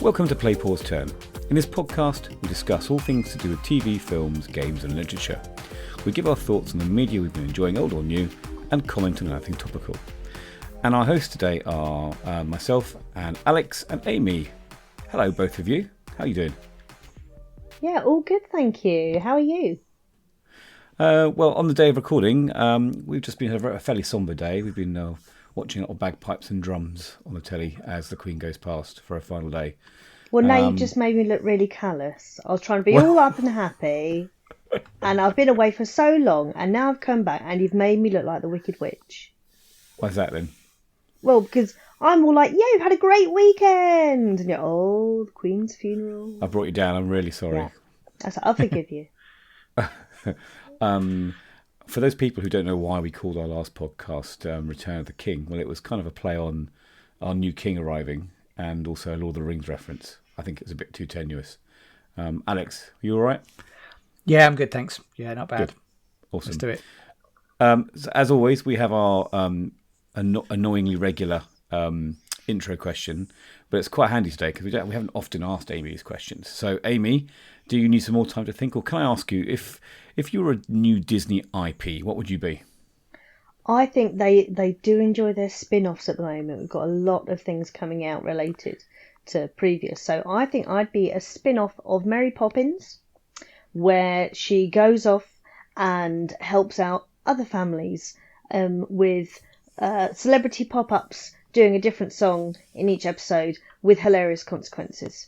Welcome to Play Pause Turn. In this podcast, we discuss all things to do with TV, films, games and literature. We give our thoughts on the media we've been enjoying, old or new, and comment on anything topical. And our hosts today are myself and Alex and Amy. Hello, both of you. How are you doing? Yeah, all good, thank you. How are you? Well, on the day of recording, we've just been a fairly sombre day. We've been watching little bagpipes and drums on the telly as the Queen goes past for her final day. Well, now you've just made me look really callous. I was trying to be all up and happy, and I've been away for so long, and now I've come back, and you've made me look like the Wicked Witch. Why's that then? Well, because I'm all like, yeah, you've had a great weekend, and you're, oh, the Queen's funeral. I brought you down. I'm really sorry. Yeah. I'll forgive you. For those people who don't know why we called our last podcast Return of the King, well, it was kind of a play on our new king arriving and also a Lord of the Rings reference. I think it was a bit too tenuous. Alex, are you all right? Yeah, I'm good, thanks. Yeah, not bad. Good. Awesome. Let's do it. So as always, we have our annoyingly regular intro question, but it's quite handy today because we haven't often asked Amy these questions. So, Amy, do you need some more time to think, or can I ask you if you were a new Disney IP, what would you be? I think they do enjoy their spin-offs at the moment. We've got a lot of things coming out related to previous. So I think I'd be a spin-off of Mary Poppins, where she goes off and helps out other families with celebrity pop-ups, doing a different song in each episode with hilarious consequences.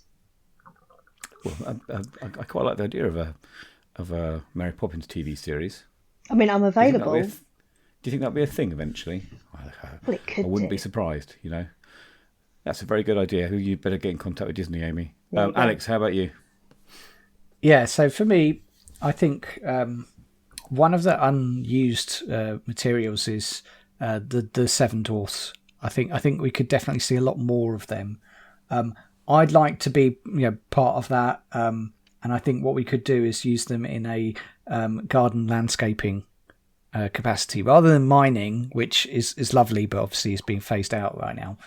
Well, I quite like the idea of a Mary Poppins TV series. I mean, I'm available. Do you think that'll be a thing eventually? Well, it could. I wouldn't be surprised. You know, that's a very good idea. You better get in contact with Disney, Amy. Alex, how about you? Yeah, so for me, I think one of the unused materials is the Seven Dwarfs. I think we could definitely see a lot more of them. I'd like to be part of that, and I think what we could do is use them in a garden landscaping capacity rather than mining, which is lovely, but obviously is being phased out right now.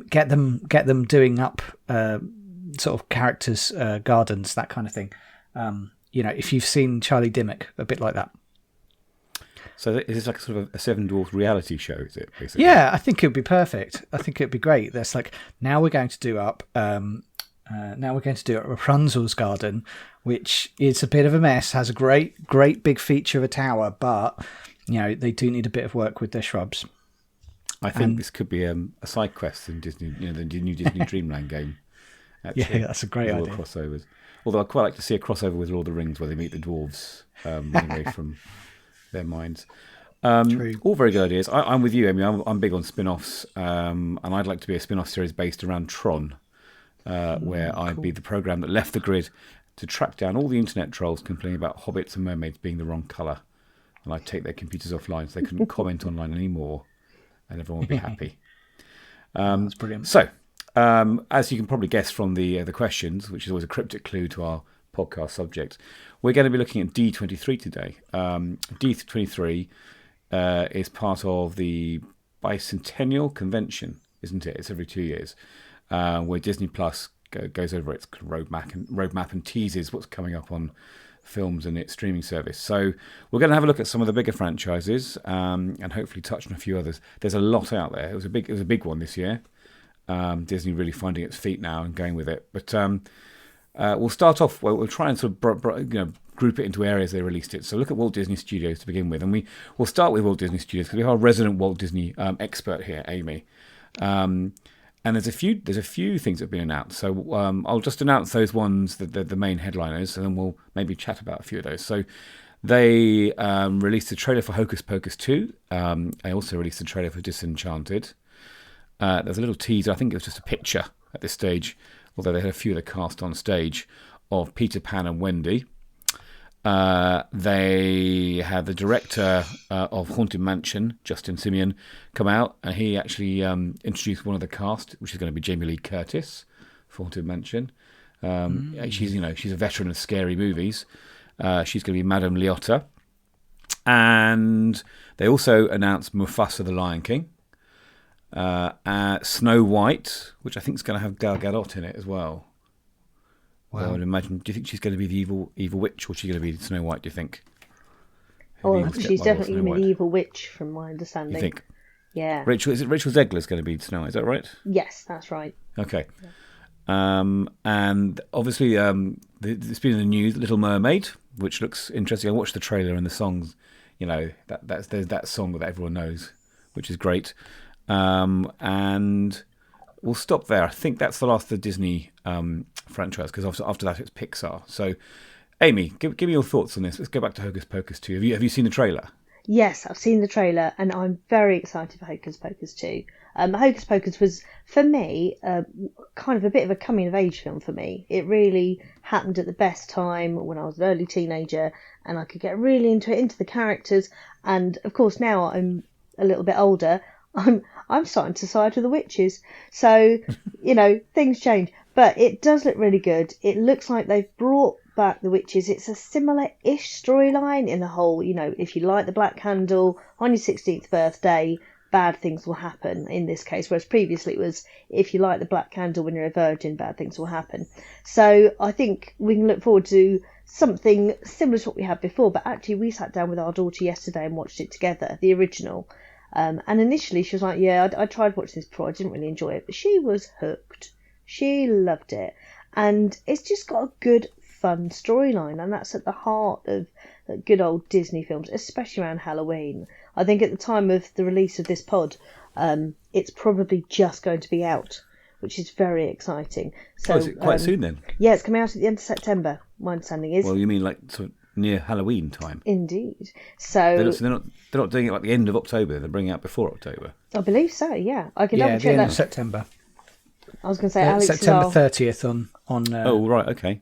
Get them doing up sort of characters' gardens, that kind of thing. If you've seen Charlie Dimmock, a bit like that. So is this like sort of a Seven Dwarfs reality show, is it, basically? Yeah, I think it would be perfect. I think it would be great. That's like, now we're going to do up Rapunzel's garden, which is a bit of a mess, has a great big feature of a tower, but they do need a bit of work with their shrubs. I think this could be a side quest in Disney, the new Disney Dreamland game. Actually. Yeah, that's a great idea. Crossovers. Although I'd quite like to see a crossover with Lord of the Rings where they meet the dwarves running away from their minds. All very good ideas. I'm with you, Amy. I'm big on spin-offs, and I'd like to be a spin-off series based around Tron, where I'd be the program that left the grid to track down all the internet trolls complaining about hobbits and mermaids being the wrong colour, and I'd take their computers offline so they couldn't comment online anymore, and everyone would be happy. That's brilliant. So, as you can probably guess from the questions, which is always a cryptic clue to our podcast subject, we're going to be looking at D23 today. D23 is part of the Bicentennial Convention, isn't it? It's every 2 years, where Disney Plus goes over its roadmap and teases what's coming up on films and its streaming service. So we're going to have a look at some of the bigger franchises and hopefully touch on a few others. There's a lot out there. It was a big one this year. Disney really finding its feet now and going with it. But we'll start off. We'll try and sort of group it into areas they released it. So look at Walt Disney Studios to begin with, and we'll start with Walt Disney Studios because we have our resident Walt Disney expert here, Amy. And there's a few things that have been announced. So I'll just announce those ones, the main headliners, and then we'll maybe chat about a few of those. So they released a trailer for Hocus Pocus 2. They also released a trailer for Disenchanted. There's a little teaser. I think it was just a picture at this stage, although they had a few of the cast on stage, of Peter Pan and Wendy. They had the director of Haunted Mansion, Justin Simien, come out, and he actually introduced one of the cast, which is going to be Jamie Lee Curtis for Haunted Mansion. She's a veteran of scary movies. She's going to be Madame Leotta. And they also announced Mufasa the Lion King. Snow White, which I think is going to have Gal Gadot in it as well. Wow. So I would imagine. Do you think she's going to be the evil witch, or is she going to be Snow White? Do you think? Oh, The she's stepmother of definitely Snow going to be the White? evil witch, from my understanding. You think? Yeah. Rachel Zegler's going to be Snow White? Is that right? Yes, that's right. Okay. And obviously, it's been in the news, Little Mermaid, which looks interesting. I watched the trailer and the songs. You know, there's that song that everyone knows, which is great. And we'll stop there. I think that's the last of the Disney franchise, because after that it's Pixar. So, Amy, give me your thoughts on this. Let's go back to Hocus Pocus 2. Have you seen the trailer? Yes, I've seen the trailer and I'm very excited for Hocus Pocus 2. Hocus Pocus was, for me, kind of a bit of a coming-of-age film for me. It really happened at the best time when I was an early teenager and I could get really into it, into the characters. And, of course, now I'm a little bit older, I'm starting to side with the witches. So, things change. But it does look really good. It looks like they've brought back the witches. It's a similar-ish storyline in the whole, if you light the black candle on your 16th birthday, bad things will happen in this case, whereas previously it was if you light the black candle when you're a virgin, bad things will happen. So I think we can look forward to something similar to what we had before, but actually we sat down with our daughter yesterday and watched it together, the original. And initially she was like, yeah, I tried watching this before, I didn't really enjoy it, but she was hooked. She loved it. And it's just got a good, fun storyline, and that's at the heart of the good old Disney films, especially around Halloween. I think at the time of the release of this pod, it's probably just going to be out, which is very exciting. So, is it quite soon then? Yeah, it's coming out at the end of September, my understanding is. Well, you mean like sort of near Halloween time? Indeed. So they're not doing it like the end of October. They're bringing it out before October. I believe so. Yeah, I can Yeah, double the check end that. of September. I was going to say Alex September is our, 30th on Oh, right, okay.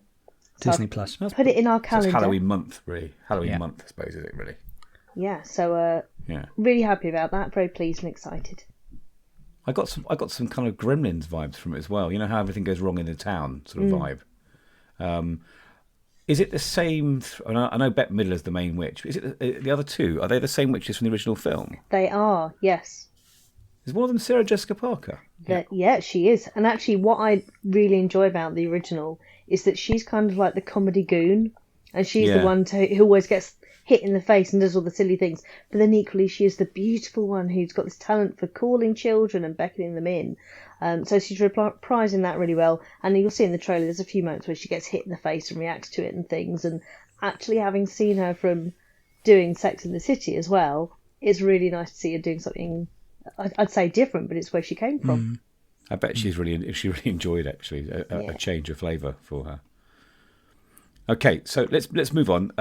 Disney Plus. put it in our So it's calendar. Halloween month, really. Halloween Yeah. month, I suppose, is it really? Yeah, so Yeah. really happy about that. Very pleased and excited. I got some kind of Gremlins vibes from it as well. You know how everything goes wrong in the town sort of vibe. Is it the same? I know Bette Midler's the main witch. Is it the other two? Are they the same witches from the original film? They are, yes. Is one of them Sarah Jessica Parker? Yeah, she is. And actually, what I really enjoy about the original is that she's kind of like the comedy goon, and she's the one who always gets hit in the face and does all the silly things. But then equally, she is the beautiful one who's got this talent for calling children and beckoning them in. So she's reprising that really well. And you'll see in the trailer, there's a few moments where she gets hit in the face and reacts to it and things. And actually, having seen her from doing Sex in the City as well, it's really nice to see her doing something, I'd say different, but it's where she came from. I bet she really enjoyed actually a change of flavour for her. Okay, so let's move on.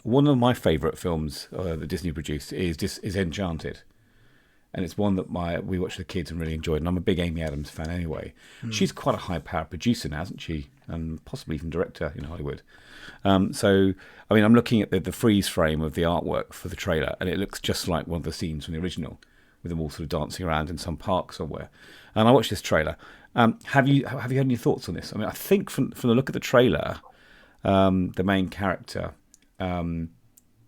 One of my favourite films that Disney produced is Enchanted, and it's one that we watched with the kids and really enjoyed. And I'm a big Amy Adams fan anyway. She's quite a high-powered producer now, isn't she? And possibly even director in Hollywood. So I mean, I'm looking at the freeze frame of the artwork for the trailer, and it looks just like one of the scenes from the original, with them all sort of dancing around in some park somewhere. And I watched this trailer. Have you had any thoughts on this? I mean, I think from the look of the trailer, the main character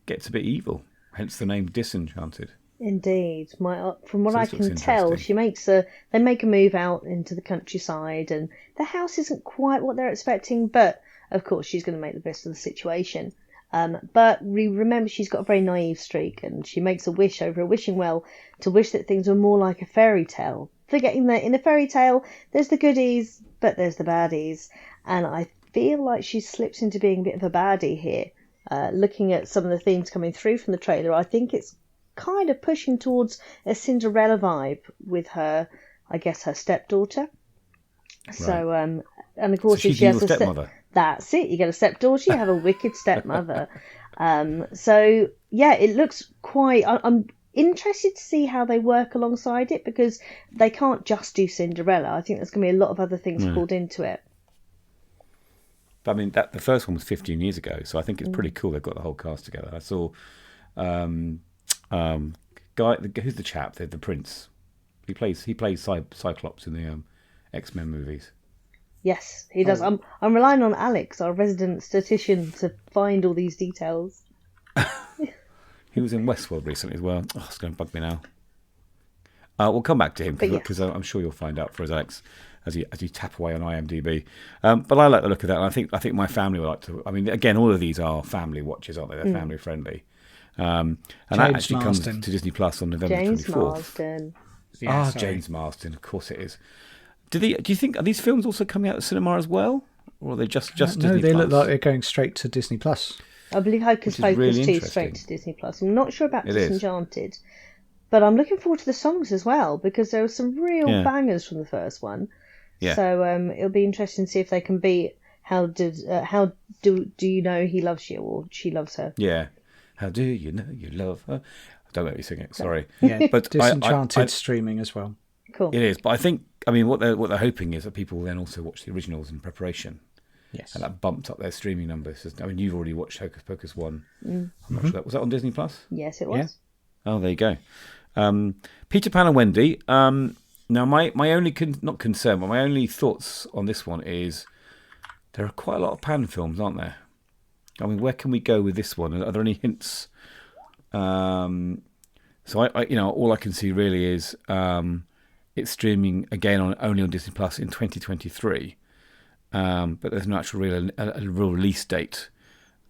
gets a bit evil, hence the name Disenchanted. Indeed. From what So I this looks can tell, interesting. they make a move out into the countryside, and the house isn't quite what they're expecting, but of course she's going to make the best of the situation. But we remember she's got a very naive streak, and she makes a wish over a wishing well to wish that things were more like a fairy tale. Forgetting that in a fairy tale, there's the goodies, but there's the baddies. And I feel like she slips into being a bit of a baddie here. Looking at some of the themes coming through from the trailer, I think it's kind of pushing towards a Cinderella vibe with her, I guess, her stepdaughter. Right. So, and of course, so if she has a stepmother. That's it. You get a stepdaughter, you have a wicked stepmother. So yeah, it looks quite. I'm interested to see how they work alongside it, because they can't just do Cinderella. I think there's going to be a lot of other things pulled into it. But I mean, the first one was 15 years ago, so I think it's pretty cool. They've got the whole cast together. I saw, who's the chap? The prince. He plays Cyclops in the X-Men movies. Yes, he does. I'm relying on Alex, our resident statistician, to find all these details. He was in Westworld recently as well. Oh, it's going to bug me now. We'll come back to him But yes. because I'm sure you'll find out for us, Alex, as you tap away on IMDb. But I like the look of that, and I think my family would like to. I mean, again, all of these are family watches, aren't they? They're family friendly. And that James actually Marsden. comes to Disney Plus on November James 24th. Marsden. Yeah, sorry. James Marsden, of course it is. Do you think are these films also coming out at cinema as well, or are they just No, Disney they Plus? look like they're going straight to Disney Plus. I believe Hocus Which is Pocus really 2 is straight interesting. to Disney Plus. I'm not sure about It is. Disenchanted, but I'm looking forward to the songs as well because there were some real Yeah. bangers from the first one. Yeah. So it'll be interesting to see if they can beat how do you know he loves you or she loves her. Yeah. How do you know you love her? Don't let me sing it. Sorry. Yeah, But Disenchanted I- streaming as well. Cool. It is, but I think what they're hoping is that people will then also watch the originals in preparation, Yes. and that bumped up their streaming numbers. I mean, you've already watched Hocus Pocus 1. I'm Mm-hmm. not sure that was that on Disney Plus. Yes, it was. Oh, there you go. Peter Pan and Wendy. Now, my only not concern, but my only thoughts on this one is there are quite a lot of Pan films, aren't there? I mean, where can we go with this one? Are there any hints? So I all I can see really is it's streaming again only on Disney Plus in 2023, but there's no actual a real release date.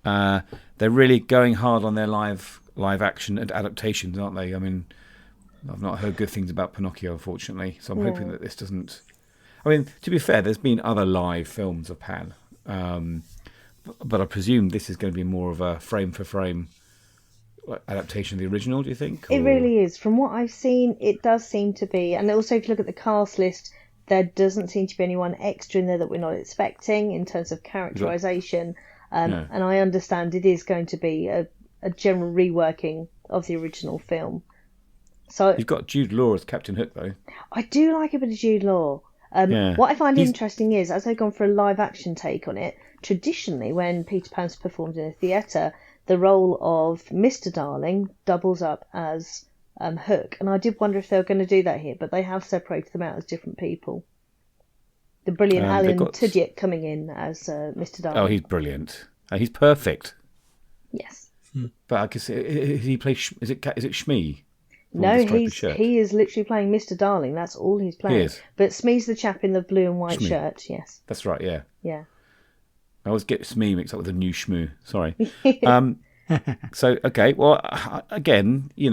They're really going hard on their live action and adaptations, aren't they? I mean, I've not heard good things about Pinocchio, unfortunately, so I'm hoping that this doesn't. I mean, to be fair, there's been other live films of Pan, but I presume this is going to be more of a frame for frame adaptation of the original. Do you think? It Or- really is. From what I've seen, it does seem to be. And also, if you look at the cast list, there doesn't seem to be anyone extra in there that we're not expecting in terms of characterization. No. And I understand it is going to be a general reworking of the original film. So You've got Jude Law as Captain Hook, though. I do like a bit of Jude Law. Yeah. What I find He's- interesting is, as they've gone for a live action take on it, traditionally when Peter Pan's performed in a theatre, the role of Mr. Darling doubles up as Hook. And I did wonder if they were going to do that here, but they have separated them out as different people. The brilliant they've Alan got- Tudyk coming in as Mr. Darling. Oh, he's brilliant. He's perfect. Yes. But I guess he plays. Is it Shmi? No, the stripy shirt? he is literally playing Mr. Darling. That's all he's playing. is. But Smee's the chap in the blue and white Shmi. shirt. Yes. That's right. Yeah. Yeah. I always get Smee mixed up with the new Shmoo. Sorry. So okay. Well, again, we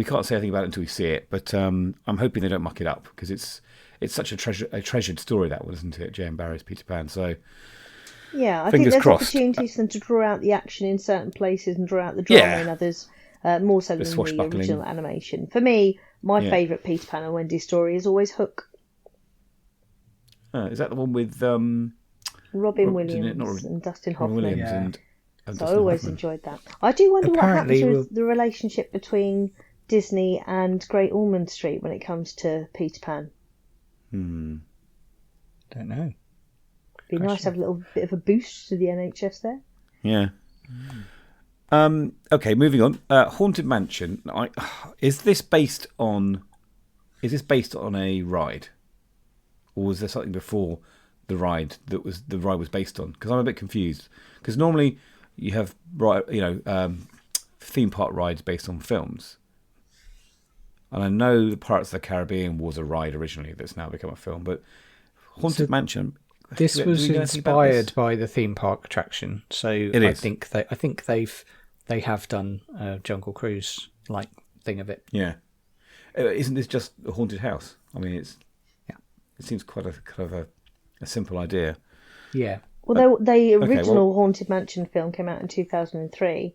can't say anything about it until we see it. But I'm hoping they don't muck it up because it's such a treasured story, that one, isn't it? J.M. Barrie's Peter Pan. So Yeah, I Fingers think there's crossed. opportunities for them to draw out the action in certain places and draw out the drama Yeah. in others, more so than the swashbuckling. original animation. For me, my Yeah. favourite Peter Pan and Wendy story is always Hook. is that the one with Robin Rob- didn't Williams it? Not and Dustin Robin Hoffman. Williams Yeah. and So I Dustin always Hoffman? enjoyed that. I do wonder what Apparently happens we'll- with the relationship between Disney and Great Ormond Street when it comes to Peter Pan. Don't know. Be nice to have a little bit of a boost to the NHS there. Yeah. Okay, moving on. Haunted Mansion. Is this based on a ride, or was there something before the ride the ride was based on? Because I'm a bit confused. Because normally you have theme park rides based on films, and I know the Pirates of the Caribbean was a ride originally that's now become a film, but Haunted Mansion. This do was we know anything about this? inspired by the theme park attraction, so It I is. think they have done a Jungle Cruise like thing of it. Yeah. Isn't this just a haunted house? I mean, it seems quite a kind of a simple idea. Yeah, Well, the okay, original well- Haunted Mansion film came out in 2003.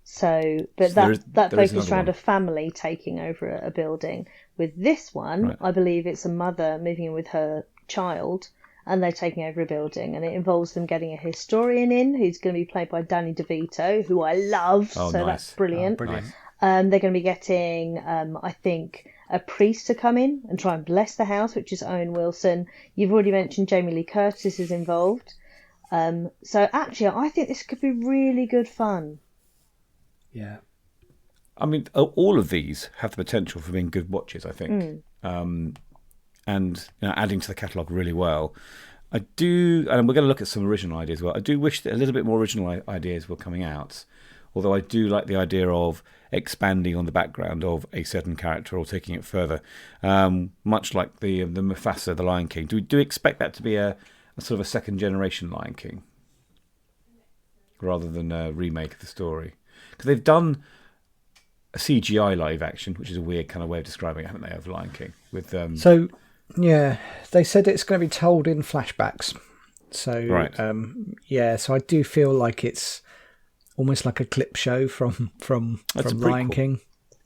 So, but So that there is focused another around one. a family taking over a building. With this one, Right. I believe it's a mother moving in with her child, and they're taking over a building, and it involves them getting a historian in who's going to be played by Danny DeVito, who I love. Oh, so nice. that's brilliant. brilliant. Nice. They're going to be getting, I think, a priest to come in and try and bless the house, which is Owen Wilson. You've already mentioned Jamie Lee Curtis is involved. So actually, I think this could be really good fun. Yeah. I mean, all of these have the potential for being good watches, I think, and adding to the catalogue really well. I do, and we're going to look at some original ideas as well. I do wish that a little bit more original ideas were coming out. Although I do like the idea of expanding on the background of a certain character or taking it further, much like the Mufasa, the Lion King. Do we expect that to be a sort of a second generation Lion King rather than a remake of the story? Because they've done a CGI live action, which is a weird kind of way of describing it, haven't they, of Lion King? With So, yeah, they said it's going to be told in flashbacks. So, Right. So I do feel like it's almost like a clip show from That's a Lion prequel. King.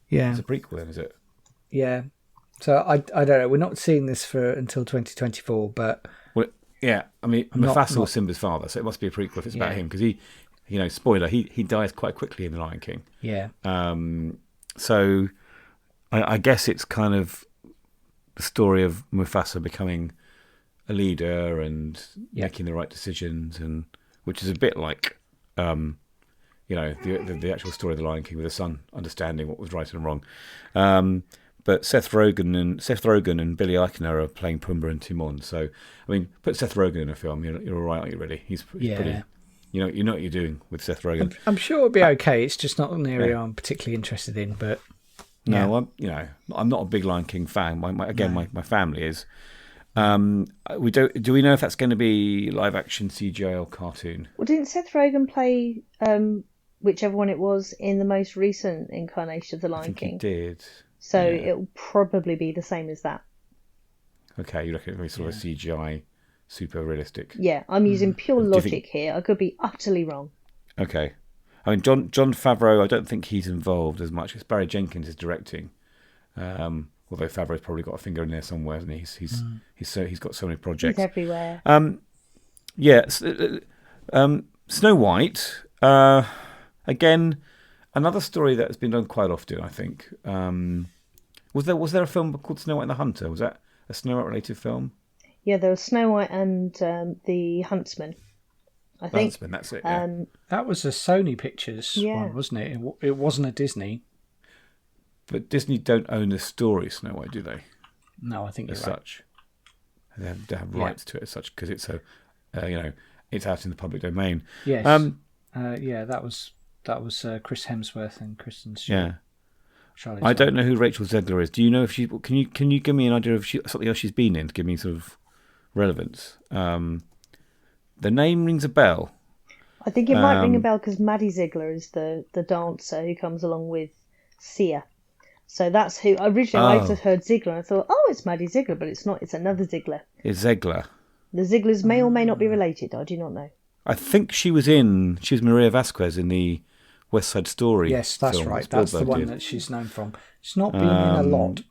Yeah, It's a prequel, then, is it? yeah. So I don't know. We're not seeing this until 2024, but Well, yeah. I mean, Not- Mufasa not- was Simba's father, so it must be a prequel if it's about Yeah. him. Because spoiler, he dies quite quickly in the Lion King. yeah, So I guess it's kind of the story of Mufasa becoming a leader and making the right decisions, and which is a bit like the actual story of the Lion King with the son understanding what was right and wrong. But Seth Rogen and Billy Eichner are playing Pumbaa and Timon. So I mean, put Seth Rogen in a film, you're all right, aren't you? Really, he's Yeah. pretty. You know what you're doing with Seth Rogen. I'm sure it'll be okay. It's just not an area I'm particularly interested in. But No, I'm not a big Lion King fan. My family is. Do we know if that's going to be live action CGI or cartoon? Well, didn't Seth Rogen play whichever one it was in the most recent incarnation of the I Lion think King? he did. So yeah. it'll probably be the same as that. Okay, you reckon it'll be sort of a CGI, super realistic? Yeah, I'm using pure you logic think- here. I could be utterly wrong. Okay. I mean, John Favreau, I don't think he's involved as much. It's Barry Jenkins is directing. Although Favreau's probably got a finger in there somewhere, hasn't he? He's got so many He's projects. everywhere. Snow White. Again, another story that has been done quite often, I think. Was there a film called Snow White and the Hunter? Was that a Snow White related film? Yeah, there was Snow White and the Huntsman, I think. Huntsman, that's it. Yeah. that was a Sony Pictures Yeah. one, wasn't it? It wasn't a Disney. But Disney don't own the story Snow White, do they? No, I think As you're right. such, they have rights to it as such because it's it's out in the public domain. Yes. That was Chris Hemsworth and Kristen Stewart. Yeah. Charlize I don't Theron. know who Rachel Zegler is. Do you know if she? Can you give me an idea of something else she's been in to give me sort of relevance? The name rings a bell. I think it might ring a bell because Maddie Ziegler is the dancer who comes along with Sia. So that's who originally I just heard Ziegler and I thought, oh, it's Maddie Ziegler, but it's not. It's another Ziegler. It's Zegler. The Zieglers may or may not be related. I do not know. I think she was Maria Vasquez in the West Side Story. Yes, that's film right. that That's the Spielberg one did. that she's known from. She's not been in a lot.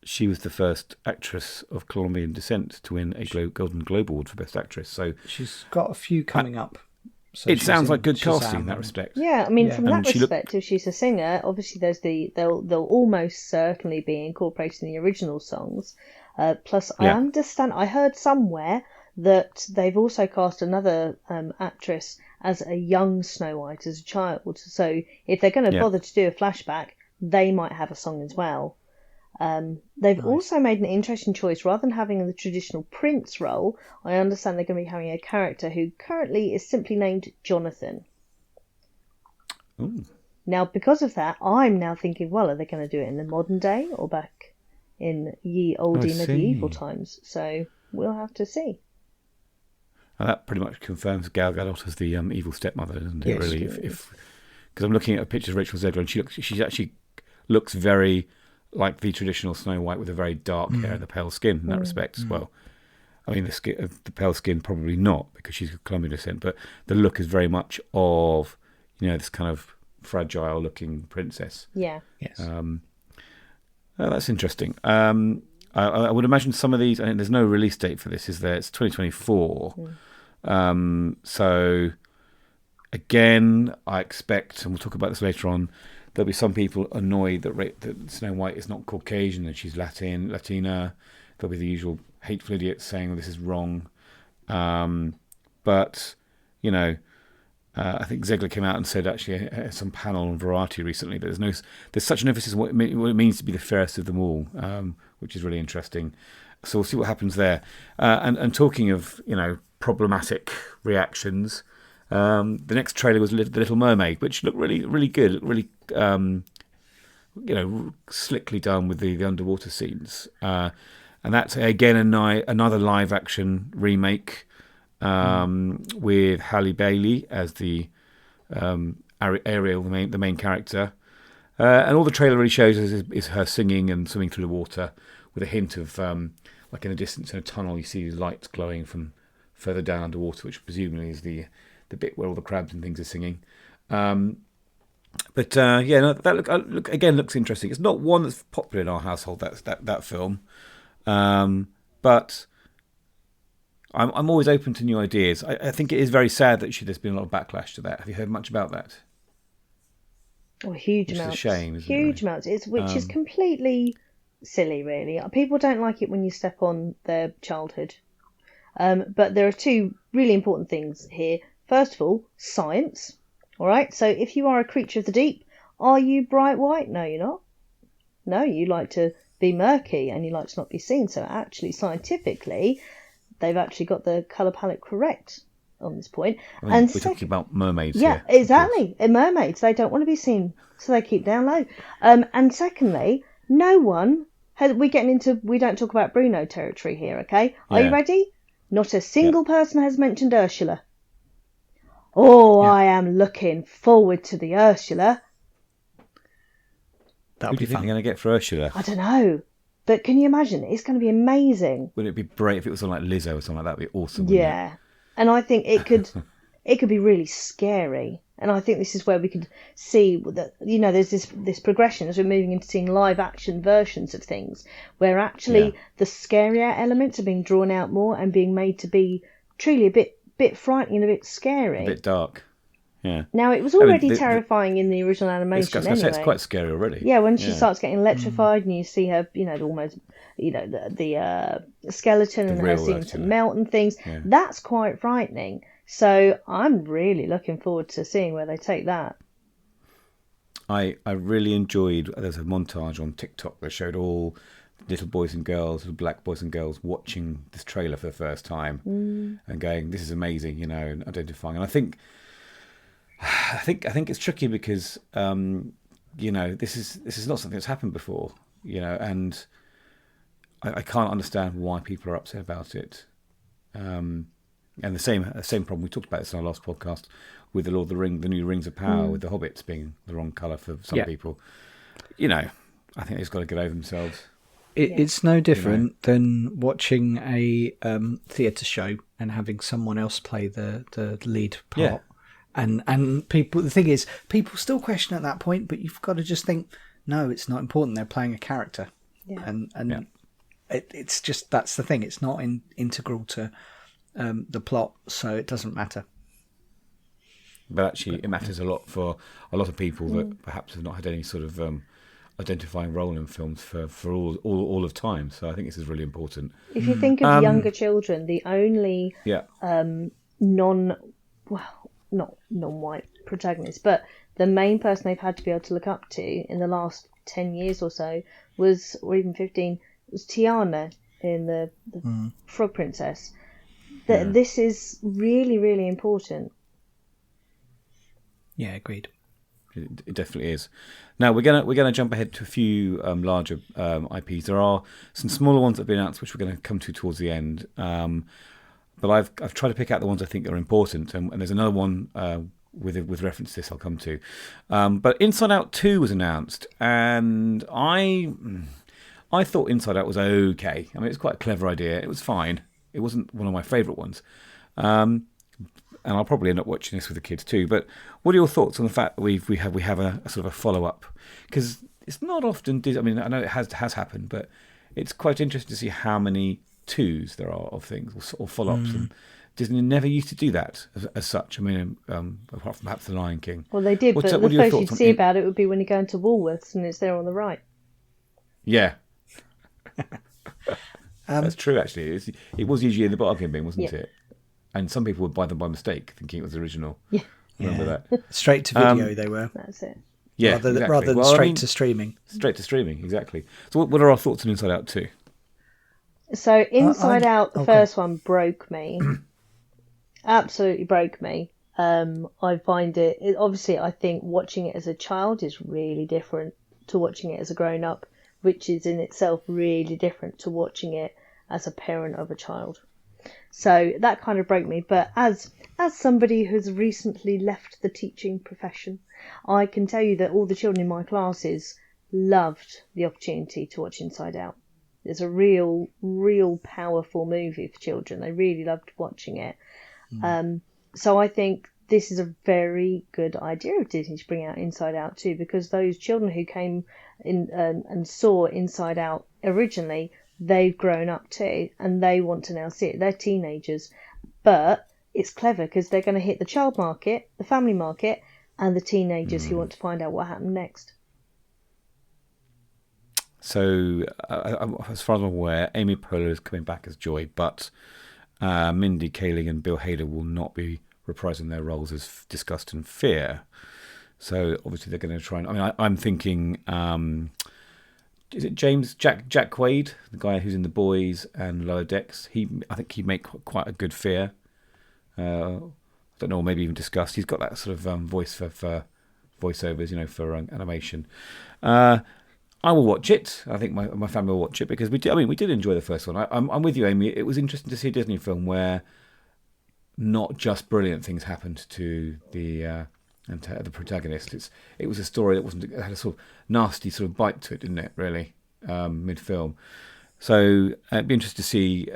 She was the first actress of Colombian descent to win a Golden Globe Award for Best Actress. So She's got a few coming up. So it she's sounds in like good Shazam casting in that and- respect. Yeah, I mean, Yeah. from And that she respect, if she's a singer, obviously there's they'll almost certainly be incorporated in the original songs. Plus, I Yeah. understand, I heard somewhere that they've also cast another actress as a young Snow White, as a child. So if they're going to Yeah. bother to do a flashback, they might have a song as well. They've also made an interesting choice. Rather than having the traditional prince role, I understand they're going to be having a character who currently is simply named Jonathan. Ooh. Now, because of that, I'm now thinking, well, are they going to do it in the modern day or back in ye olde I medieval see. times? So we'll have to see. And that pretty much confirms Gal Gadot as the evil stepmother, doesn't it? Yes, really, it because I'm looking at a picture of Rachel Zegler, and she actually looks very like the traditional Snow White with a very dark hair and a pale skin in that respect as well. I mean, the pale skin probably not because she's of Colombian descent, but the look is very much of this kind of fragile-looking princess. Yeah. Yes. That's interesting. I would imagine some of these. I think there's no release date for this, is there? It's 2024. So again, I expect, and we'll talk about this later on, there'll be some people annoyed that Snow White is not Caucasian and she's Latina. There'll be the usual hateful idiots saying this is wrong. But I think Zegler came out and said actually at some panel on Variety recently that there's such an emphasis on what it means to be the fairest of them all, which is really interesting. So we'll see what happens there. And talking of problematic reactions, The next trailer was The Little Mermaid, which looked really, really good. Looked really, slickly done with the underwater scenes. And that's again another live action remake with Halle Bailey as the Ariel, the main character. And all the trailer really shows is her singing and swimming through the water, with a hint of like in the distance in a tunnel you see lights glowing from further down underwater, which presumably is the bit where all the crabs and things are singing. That looks interesting. It's not one that's popular in our household. That film, but I'm always open to new ideas. I think it is very sad that there's been a lot of backlash to that. Have you heard much about that? Oh, huge amounts. It's a shame, isn't huge amounts. Which is completely silly, really. People don't like it when you step on their childhood. But there are two really important things here. First of all, science. All right. So if you are a creature of the deep, are you bright white? No, you're not. No, you like to be murky and you like to not be seen. So actually, scientifically, they've actually got the colour palette correct on this point. We're talking about mermaids. Yeah, here, exactly. In mermaids, they don't want to be seen, so they keep down low. And secondly, no one we don't talk about Bruno territory here, okay? Are you ready? Not a single person has mentioned Ursula. I am looking forward to the Ursula. Who do you think they're going to get for Ursula? I don't know. But can you imagine? It's going to be amazing. Would it be great if it was something like Lizzo or something like that? That'd be awesome. Yeah. And I think it could be really scary. And I think this is where we could see that, there's this progression as we're moving into seeing live action versions of things, where actually the scarier elements are being drawn out more and being made to be truly a bit frightening and a bit scary. A bit dark. Yeah. Now, it was already terrifying in the original animation anyway. It's quite scary already. Yeah, when she starts getting electrified and you see her, almost, the skeleton and her seeming to melt and things, that's quite frightening. So I'm really looking forward to seeing where they take that. I really enjoyed, there's a montage on TikTok that showed all little black boys and girls watching this trailer for the first time and going, this is amazing, and identifying. And I think it's tricky because this is not something that's happened before, and I can't understand why people are upset about it. And the same problem, we talked about this in our last podcast with the Lord of the Ring, the new Rings of Power, with the Hobbits being the wrong colour for some people. I think they've just got to get over themselves. It's no different than watching a theatre show and having someone else play the lead part. Yeah. And people, the thing is, people still question at that point, but you've got to just think, no, it's not important. They're playing a character, it's just, that's the thing. It's not integral to the plot, so it doesn't matter. But actually, it matters a lot for a lot of people that perhaps have not had any sort of identifying role in films for all of time. So I think this is really important. If you think of younger children, the only not non-white protagonist, but the main person they've had to be able to look up to in the last 10 years or so or even 15, was Tiana in the Frog Princess. This is really, really important. Yeah, agreed. It definitely is. Now we're gonna jump ahead to a few larger IPs. There are some smaller ones that have been announced, which we're going to come to towards the end. But I've tried to pick out the ones I think are important, and there's another one with reference to this I'll come to. But Inside Out 2 was announced, and I thought Inside Out was okay. I mean, it's quite a clever idea. It was fine. It wasn't one of my favourite ones. And I'll probably end up watching this with the kids too. But what are your thoughts on the fact that we have a sort of a follow up? Because it's not often. I mean, I know it has happened, but it's quite interesting to see how many twos there are of things or follow ups. And Disney never used to do that as such. I mean, apart from perhaps The Lion King. Well, they did, but the first you'd see about it would be when you go into Woolworths and it's there on the right. Yeah. That's true, actually. It was usually in the bargain bin, wasn't it? And some people would buy them by mistake, thinking it was the original. Yeah. Remember that? Straight to video, they were. That's it. Yeah, rather than straight to streaming. Straight to streaming, exactly. So what are our thoughts on Inside Out 2? So Inside Out, the first one, broke me. Absolutely broke me. I find it obviously, I think watching it as a child is really different to watching it as a grown up, which is in itself really different to watching it as a parent of a child. So that kind of broke me. But as somebody who's recently left the teaching profession, I can tell you that all the children in my classes loved the opportunity to watch Inside Out. It's a real powerful movie for children. They really loved watching it. So I think this is a very good idea of Disney to bring out Inside Out too, because those children who came in and saw Inside Out originally, they've grown up too, and they want to now see it. They're teenagers, but it's clever because they're going to hit the child market, the family market, and the teenagers who want to find out what happened next. So, as far as I'm aware, Amy Poehler is coming back as Joy, but Mindy Kaling and Bill Hader will not be reprising their roles as Disgust and Fear. So, obviously, they're going to try and... I mean, I'm thinking... is it Jack Quaid, the guy who's in The Boys and Lower Decks? I think he'd make quite a good Fear. I don't know, maybe even Disgust. He's got that sort of voice for voiceovers, for animation. I will watch it. I think my family will watch it because we did enjoy the first one. I'm with you, Amy. It was interesting to see a Disney film where not just brilliant things happened to the protagonist. It was a story that it had a sort of nasty sort of bite to it, didn't it? Really, mid-film. So it'd be interesting to see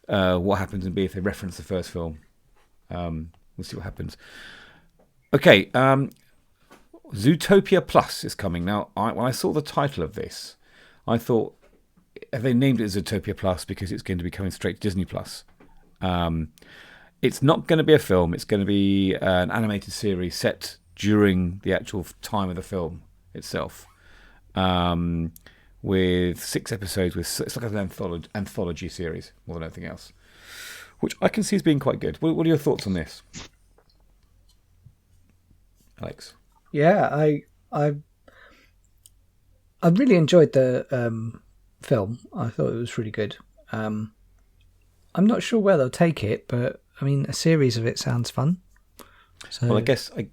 what happens, and B, if they reference the first film. We'll see what happens. Okay. Zootopia Plus is coming. Now, when I saw the title of this, I thought, have they named it Zootopia Plus because it's going to be coming straight to Disney Plus? It's not going to be a film. It's going to be an animated series set during the actual time of the film itself, with 6 episodes. It's like an anthology series more than anything else, which I can see as being quite good. What are your thoughts on this, Alex? Yeah, I really enjoyed the film. I thought it was really good. I'm not sure where they'll take it, but I mean, a series of it sounds fun. So, well, I guess what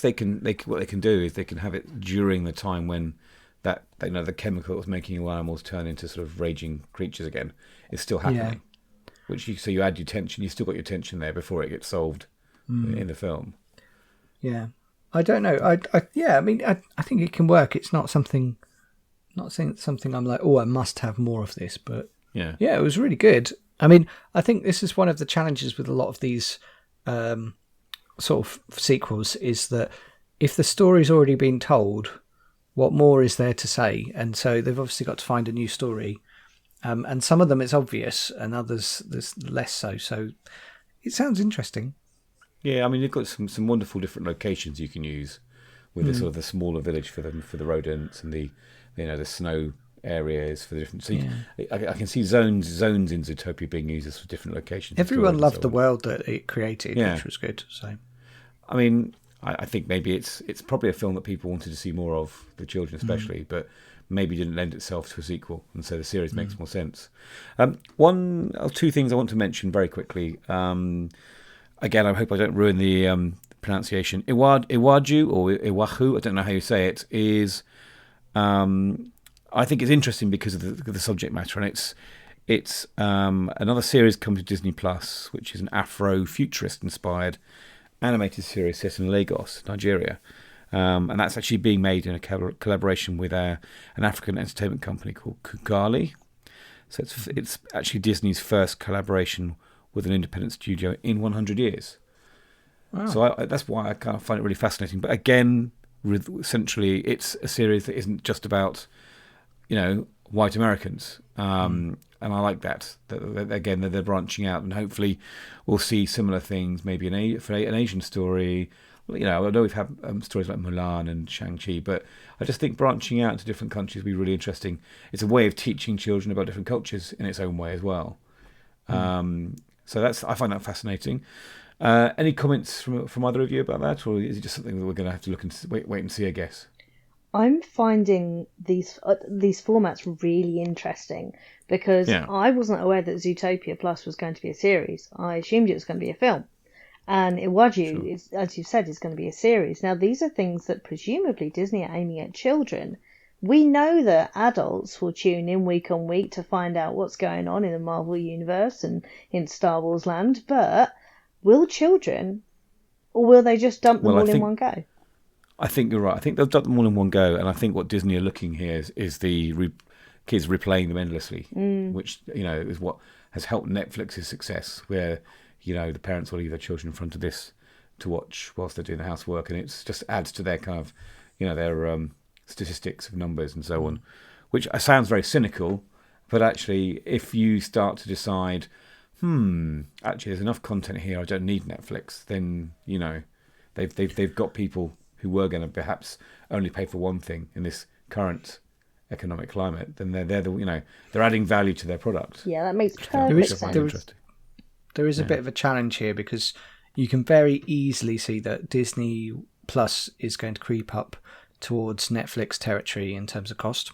they can do is they can have it during the time when that the chemical that was making all animals turn into sort of raging creatures again is still happening. Yeah. So you add your tension. You still got your tension there before it gets solved in the film. Yeah. I don't know. I think it can work. It's not something I'm like, oh, I must have more of this. But yeah, it was really good. I mean, I think this is one of the challenges with a lot of these sort of sequels is that if the story's already been told, what more is there to say? And so they've obviously got to find a new story. And some of them it's obvious, and others there's less so. So it sounds interesting. Yeah, I mean, you've got some wonderful different locations you can use with the sort of the smaller village for the rodents and the snow areas for the different. So I can see zones in Zootopia being used as for different locations. Everyone loved the world that it created, which was good. So, I mean, I think maybe it's probably a film that people wanted to see more of, the children especially, but maybe didn't lend itself to a sequel, and so the series makes more sense. One or two things I want to mention very quickly. Again, I hope I don't ruin the pronunciation. Iwaju or Iwahu, I don't know how you say it, is I think it's interesting because of the subject matter, and it's another series coming to Disney Plus, which is an Afro-futurist inspired animated series set in Lagos, Nigeria, and that's actually being made in a collaboration with an African entertainment company called Kugali. So it's actually Disney's first collaboration with an independent studio in 100 years. Wow. So that's why I kind of find it really fascinating. But again, essentially, it's a series that isn't just about, white Americans. And I like that again, they're branching out, and hopefully we'll see similar things, maybe for an Asian story. I know we've had stories like Mulan and Shang-Chi, but I just think branching out to different countries would be really interesting. It's a way of teaching children about different cultures in its own way as well. So I find that fascinating. Any comments from either of you about that, or is it just something that we're going to have to look and wait and see, I guess? I'm finding these formats really interesting because I wasn't aware that Zootopia Plus was going to be a series. I assumed it was going to be a film. And Iwaju, is, as you said, is going to be a series. Now, these are things that presumably Disney are aiming at children. We know that adults will tune in week on week to find out what's going on in the Marvel Universe and in Star Wars land, but will children, or will they just dump them all in one go? I think you're right. I think they'll dump them all in one go, and I think what Disney are looking here is the kids replaying them endlessly, which is what has helped Netflix's success, where the parents will leave their children in front of this to watch whilst they're doing the housework, and it just adds to their kind of their statistics of numbers and so on, which sounds very cynical, but actually if you start to decide actually there's enough content here, I don't need Netflix, then they've got people who were going to perhaps only pay for one thing in this current economic climate, then they're adding value to their product. Yeah, that makes perfect sense. There is a bit of a challenge here, because you can very easily see that Disney Plus is going to creep up towards Netflix territory in terms of cost,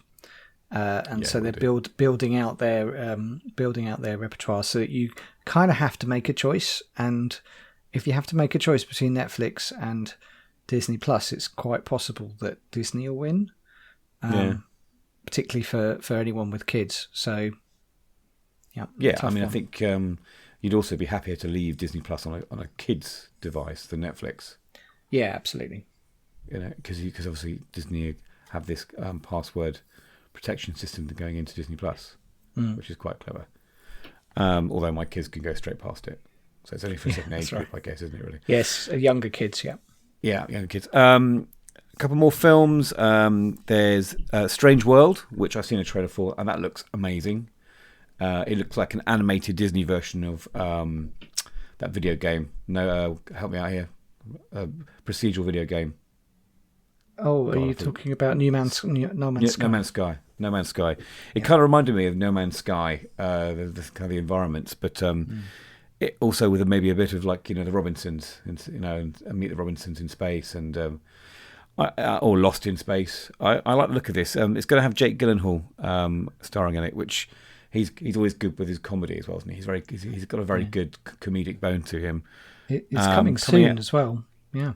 so they're building out their repertoire. So that you kind of have to make a choice, and if you have to make a choice between Netflix and Disney Plus, it's quite possible that Disney will win, particularly for anyone with kids. So I mean, I think you'd also be happier to leave Disney Plus on a kid's device than Netflix. Yeah, absolutely. Because obviously Disney have this password protection system going into Disney Plus, which is quite clever. Although my kids can go straight past it, so it's only for a certain age group, I guess, isn't it? Really? Yes, younger kids. Yeah, younger kids. A couple more films. There's Strange World, which I've seen a trailer for, and that looks amazing. It looks like an animated Disney version of that video game. Help me out here. Procedural video game. Oh, are you talking about No Man's Sky? No Man's Sky. It kind of reminded me of No Man's Sky, the kind of the environments, but it also with maybe a bit of like the Robinsons, and Meet the Robinsons in space, and or Lost in Space. I like the look of this. It's going to have Jake Gyllenhaal starring in it, which he's always good with his comedy as well, isn't he? He's got a very good comedic bone to him. It's coming soon as well.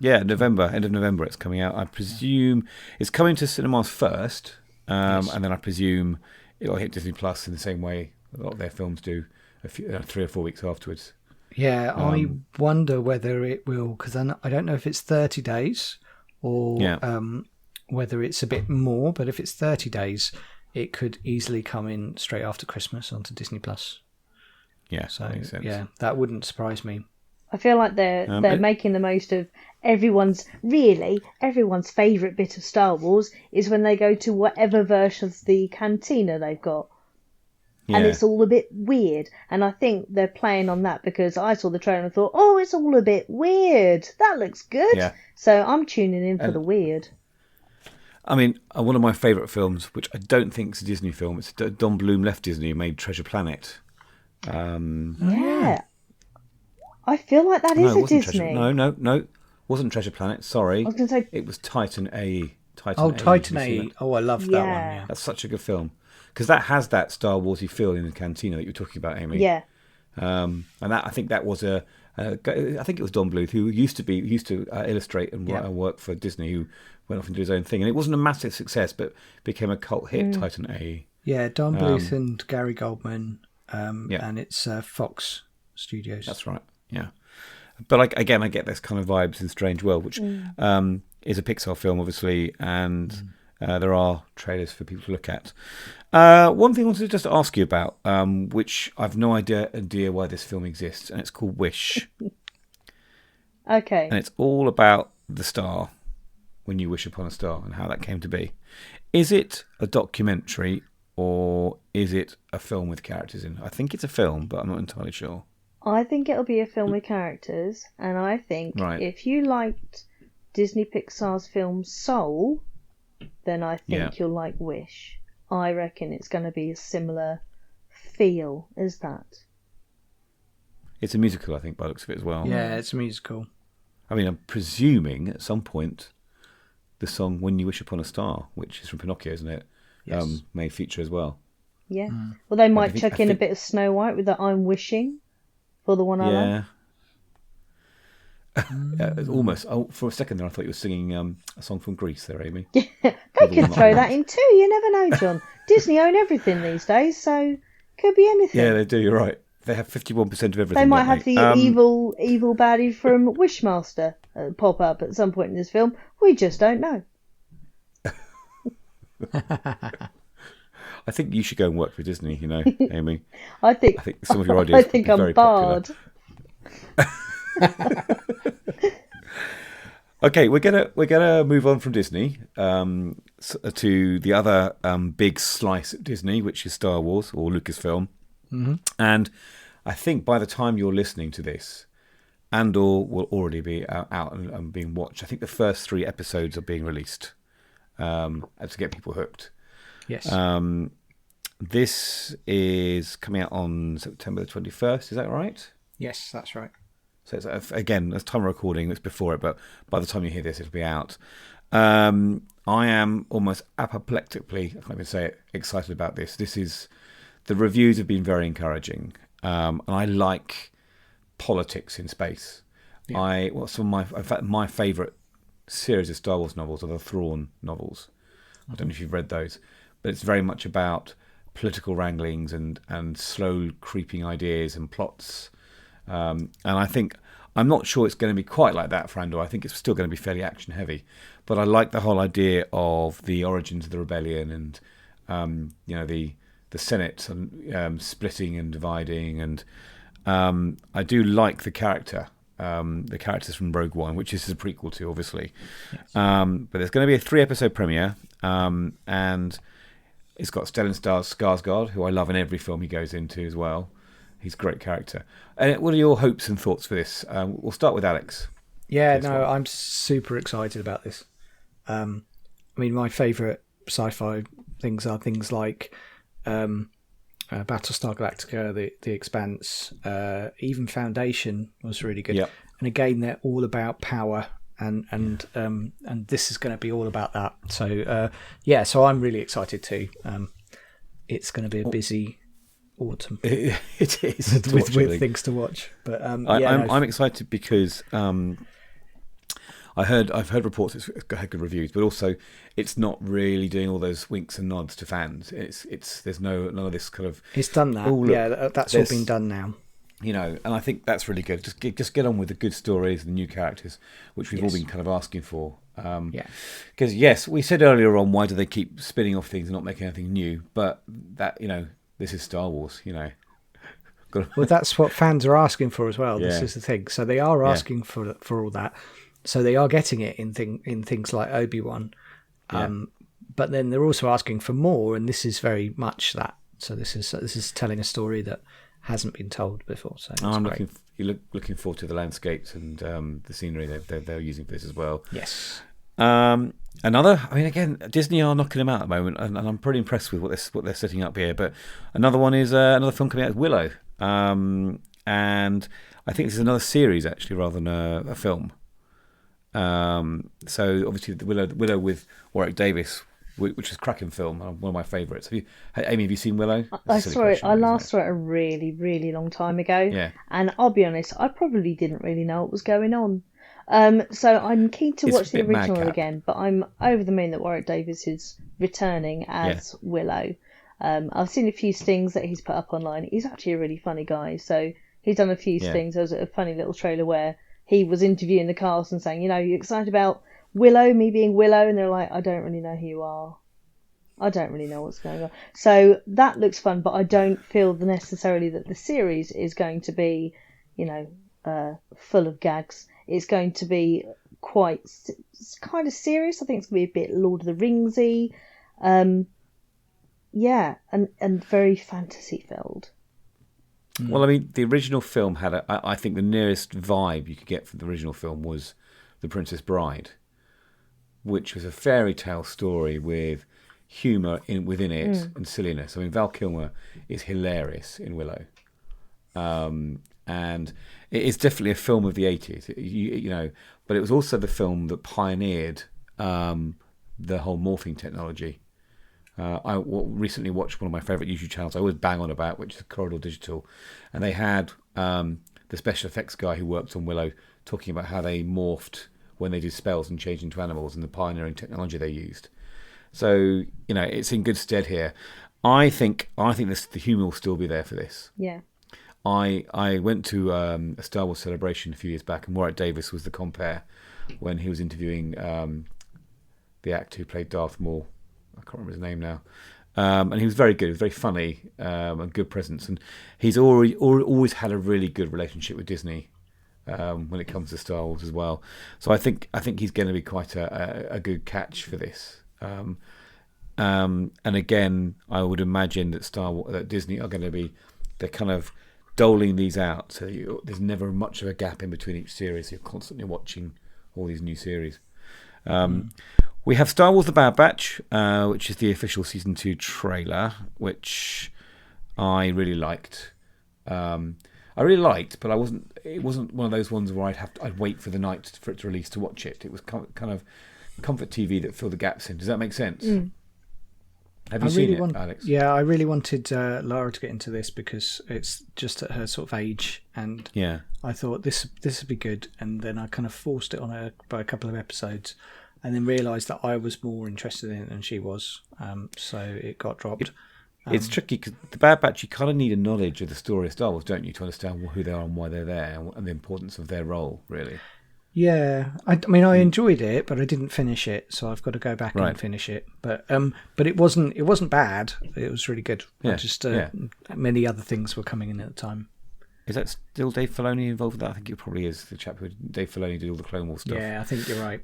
Yeah, November, end of November it's coming out. I presume it's coming to cinemas first, and then I presume it'll hit Disney Plus in the same way a lot of their films do, 3 or 4 weeks afterwards. Yeah, I wonder whether it will, because I don't know if it's 30 days or whether it's a bit more, but if it's 30 days, it could easily come in straight after Christmas onto Disney Plus. Yeah, so makes sense. Yeah, that wouldn't surprise me. I feel like they're making the most of everyone's favourite bit of Star Wars is when they go to whatever version of the cantina they've got. Yeah. And it's all a bit weird. And I think they're playing on that, because I saw the trailer and thought, oh, it's all a bit weird. That looks good. Yeah. So I'm tuning in for the weird. I mean, one of my favourite films, which I don't think is a Disney film, it's Don Bluth left Disney and made Treasure Planet. Yeah. I feel like that is a Disney. No. Wasn't Treasure Planet. Sorry. I was going to say... It was Titan AE. Titan AE. Oh, I love that one. Yeah. That's such a good film. Because that has that Star Warsy feel in the cantina that you were talking about, Amy. Yeah. And I think that was I think it was Don Bluth, who used to illustrate and work for Disney, who went off and did his own thing. And it wasn't a massive success, but became a cult hit, Titan AE. Yeah, Don Bluth and Gary Goldman. And it's Fox Studios. That's right. Yeah, but I get this kind of vibes in Strange World, which is a Pixar film, obviously, and there are trailers for people to look at. One thing I wanted to just ask you about, which I've no idea why this film exists, and it's called Wish. Okay. And it's all about the star, when you wish upon a star, and how that came to be. Is it a documentary, or is it a film with characters in? I think it's a film, but I'm not entirely sure. I think it'll be a film with characters, and I think if you liked Disney Pixar's film Soul, then I think you'll like Wish. I reckon it's going to be a similar feel as that. It's a musical, I think, by the looks of it as well. Yeah, it's a musical. I mean, I'm presuming at some point the song When You Wish Upon a Star, which is from Pinocchio, isn't it? Yes. May feature as well. Yeah. Well, they might chuck in a bit of Snow White with the I'm Wishing for the one I love. Almost. Oh, for a second there, I thought you were singing a song from Greece there, Amy. They can throw that in too. You never know, John. Disney own everything these days, so could be anything. Yeah, they do. You're right. They have 51% of everything. They might have they? the evil baddie from Wishmaster pop up at some point in this film. We just don't know. I think you should go and work for Disney, Amy. I think some of your ideas. I think would be I'm very barred. Okay, we're gonna move on from Disney to the other big slice at Disney, which is Star Wars or Lucasfilm. Mm-hmm. And I think by the time you're listening to this, Andor will already be out and being watched. I think the first 3 episodes are being released to get people hooked. Yes. This is coming out on September the 21st. Is that right? Yes, that's right. So it's, again, as time of recording, it's before it, but by the time you hear this, it'll be out. I am almost apoplectically, I can't even say it, excited about this. The reviews have been very encouraging, and I like politics in space. Yeah. My favourite series of Star Wars novels are the Thrawn novels. I don't know if you've read those, but it's very much about political wranglings and slow creeping ideas and plots. And I think, I'm not sure it's going to be quite like that for Andor. I think it's still going to be fairly action heavy, but I like the whole idea of the origins of the rebellion and the Senate splitting and dividing, and I do like the characters from Rogue One, which this is a prequel to, obviously. Yes. But there's going to be a 3-episode premiere, and it's got Stellan Skarsgård, who I love in every film he goes into as well. He's a great character. And what are your hopes and thoughts for this? We'll start with Alex. Yeah, no, I'm super excited about this. I mean, my favourite sci-fi things are things like Battlestar Galactica, The Expanse, even Foundation was really good. Yep. And again, they're all about power, and this is going to be all about that. So so I'm really excited too. It's going to be a busy autumn. It is with things to watch. But I'm excited because I've heard reports it's had good reviews, but also it's not really doing all those winks and nods to fans. There's none of this kind of. It's done that. That's all been done now. And I think that's really good. Just get on with the good stories and the new characters, which we've all been kind of asking for. Because yes, we said earlier on, why do they keep spinning off things and not making anything new? But that this is Star Wars. Well, that's what fans are asking for as well. Yeah. This is the thing. So they are asking for all that. So they are getting it in things like Obi-Wan. But then they're also asking for more, and this is very much that. So this is telling a story that hasn't been told before. So I'm looking forward to the landscapes and the scenery they're using for this as well. Yes. Again, Disney are knocking them out at the moment, and I'm pretty impressed with what they're setting up here. But another one is another film coming out is Willow, and I think this is another series actually rather than a film. So obviously the Willow with Warwick Davis, which is a cracking film, one of my favourites. Amy, have you seen Willow? I saw it. I last saw it a really, really long time ago. Yeah. And I'll be honest, I probably didn't really know what was going on. So I'm keen to watch the original again, but I'm over the moon that Warwick Davis is returning as Willow. I've seen a few stings that he's put up online. He's actually a really funny guy, so he's done a few stings. There was a funny little trailer where he was interviewing the cast and saying, you excited about Willow, me being Willow? And they're like, I don't really know who you are. I don't really know what's going on. So that looks fun, but I don't feel necessarily that the series is going to be, full of gags. It's going to be quite kind of serious. I think it's going to be a bit Lord of the Ringsy. And very fantasy filled. Well, I mean, the original film had I think the nearest vibe you could get from the original film was The Princess Bride, which was a fairy tale story with humour within it and silliness. I mean, Val Kilmer is hilarious in Willow, and it is definitely a film of the 80s. But it was also the film that pioneered the whole morphing technology. I recently watched one of my favourite YouTube channels I always bang on about, which is Corridor Digital, and they had the special effects guy who worked on Willow talking about how they morphed when they did spells and changed into animals and the pioneering technology they used. So it's in good stead here. I think the humour will still be there for this. Yeah. I went to a Star Wars celebration a few years back, and Warwick Davis was the compere when he was interviewing the actor who played Darth Maul. I can't remember his name now. And he was very good. He was very funny and good presence. And he's always had a really good relationship with Disney when it comes to Star Wars as well. So I think he's going to be quite a good catch for this. And again, I would imagine that Disney are going to be, they're kind of doling these out, so there's never much of a gap in between each series. You're constantly watching all these new series. We have Star Wars: The Bad Batch, which is the official season 2 trailer, which I really liked. But it wasn't one of those ones where I'd wait for the night for it to release to watch it. It was kind of comfort TV that filled the gaps in. Does that make sense? Have you seen it, Alex? Yeah, I really wanted Lara to get into this because it's just at her sort of age, and I thought this would be good. And then I kind of forced it on her by a couple of episodes, and then realised that I was more interested in it than she was. So it got dropped. It's tricky because the Bad Batch, you kind of need a knowledge of the story of Star Wars, don't you, to understand who they are and why they're there, and the importance of their role, really. Yeah, I mean, I enjoyed it, but I didn't finish it, so I've got to go back and finish it. But it wasn't bad. It was really good. Many other things were coming in at the time. Is that still Dave Filoni involved with that? I think it probably is. The chap who Dave Filoni did all the Clone Wars stuff. Yeah, I think you're right.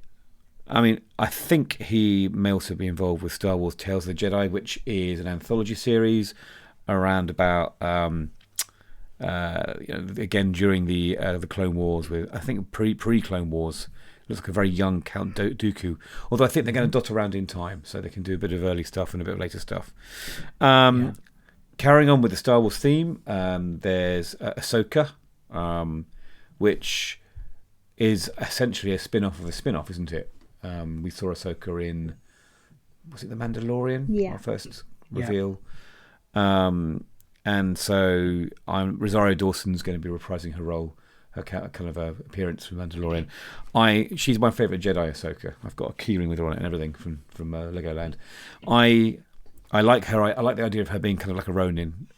I mean, I think he may also be involved with Star Wars Tales of the Jedi, which is an anthology series around about. Again during the Clone Wars, with I think pre-Clone Wars, looks like a very young Count Dooku. Although I think they're going to dot around in time, so they can do a bit of early stuff and a bit of later stuff. Carrying on with the Star Wars theme, there's Ahsoka, which is essentially a spin-off of a spin-off, isn't it? We saw Ahsoka in, was it The Mandalorian? Yeah. Our first reveal. And so Rosario Dawson's going to be reprising her role, her kind of appearance from Mandalorian. She's my favourite Jedi, Ahsoka. I've got a keyring with her on it and everything from Legoland. I like her. I like the idea of her being kind of like a Ronin.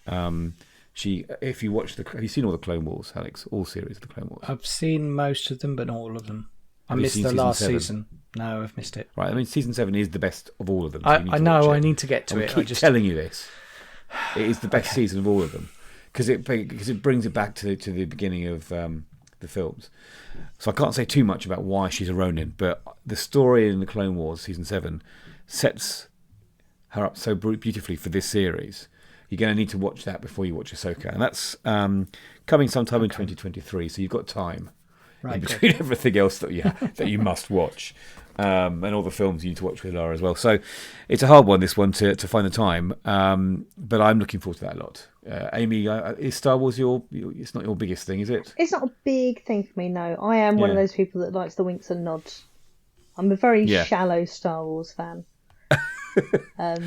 If you watch have you seen all the Clone Wars, Alex? All series of the Clone Wars? I've seen most of them, but not all of them. I Have you missed seen the season last 7? season. No, I've missed it. Right. I mean, season 7 is the best of all of them. So I know. I need to get to I it. keep telling you this. It is the best season of all of them because it brings it back to the beginning of the films. So I can't say too much about why she's a Ronin, but the story in the Clone Wars season 7 sets her up so beautifully for this series. You're going to need to watch that before you watch Ahsoka, and that's coming sometime in 2023. So you've got time in between everything else that you must watch. And all the films you need to watch with Lara as well. So it's a hard one, this one, to find the time. But I'm looking forward to that a lot. Amy, is Star Wars it's not your biggest thing, is it? It's not a big thing for me, no. I am one of those people that likes the winks and nods. I'm a very shallow Star Wars fan. Well,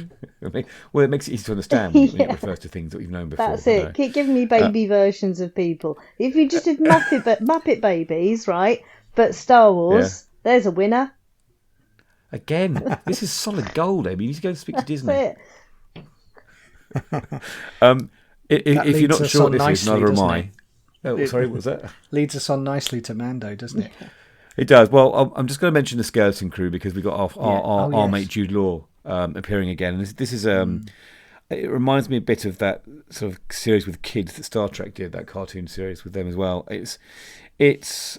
it makes it easy to understand when it refers to things that we've known before. That's it. Keep giving me baby versions of people. If you just did Muppet Babies, right? But Star Wars, there's a winner. Again, this is solid gold, Amy. You need to go and speak to Disney. If you're not sure what this is, neither am I. Oh, sorry, what was that? Leads us on nicely to Mando, doesn't it? It does. Well, I'm just going to mention the Skeleton Crew because we got our mate Jude Law appearing again. And this is it reminds me a bit of that sort of series with kids that Star Trek did, that cartoon series with them as well. It's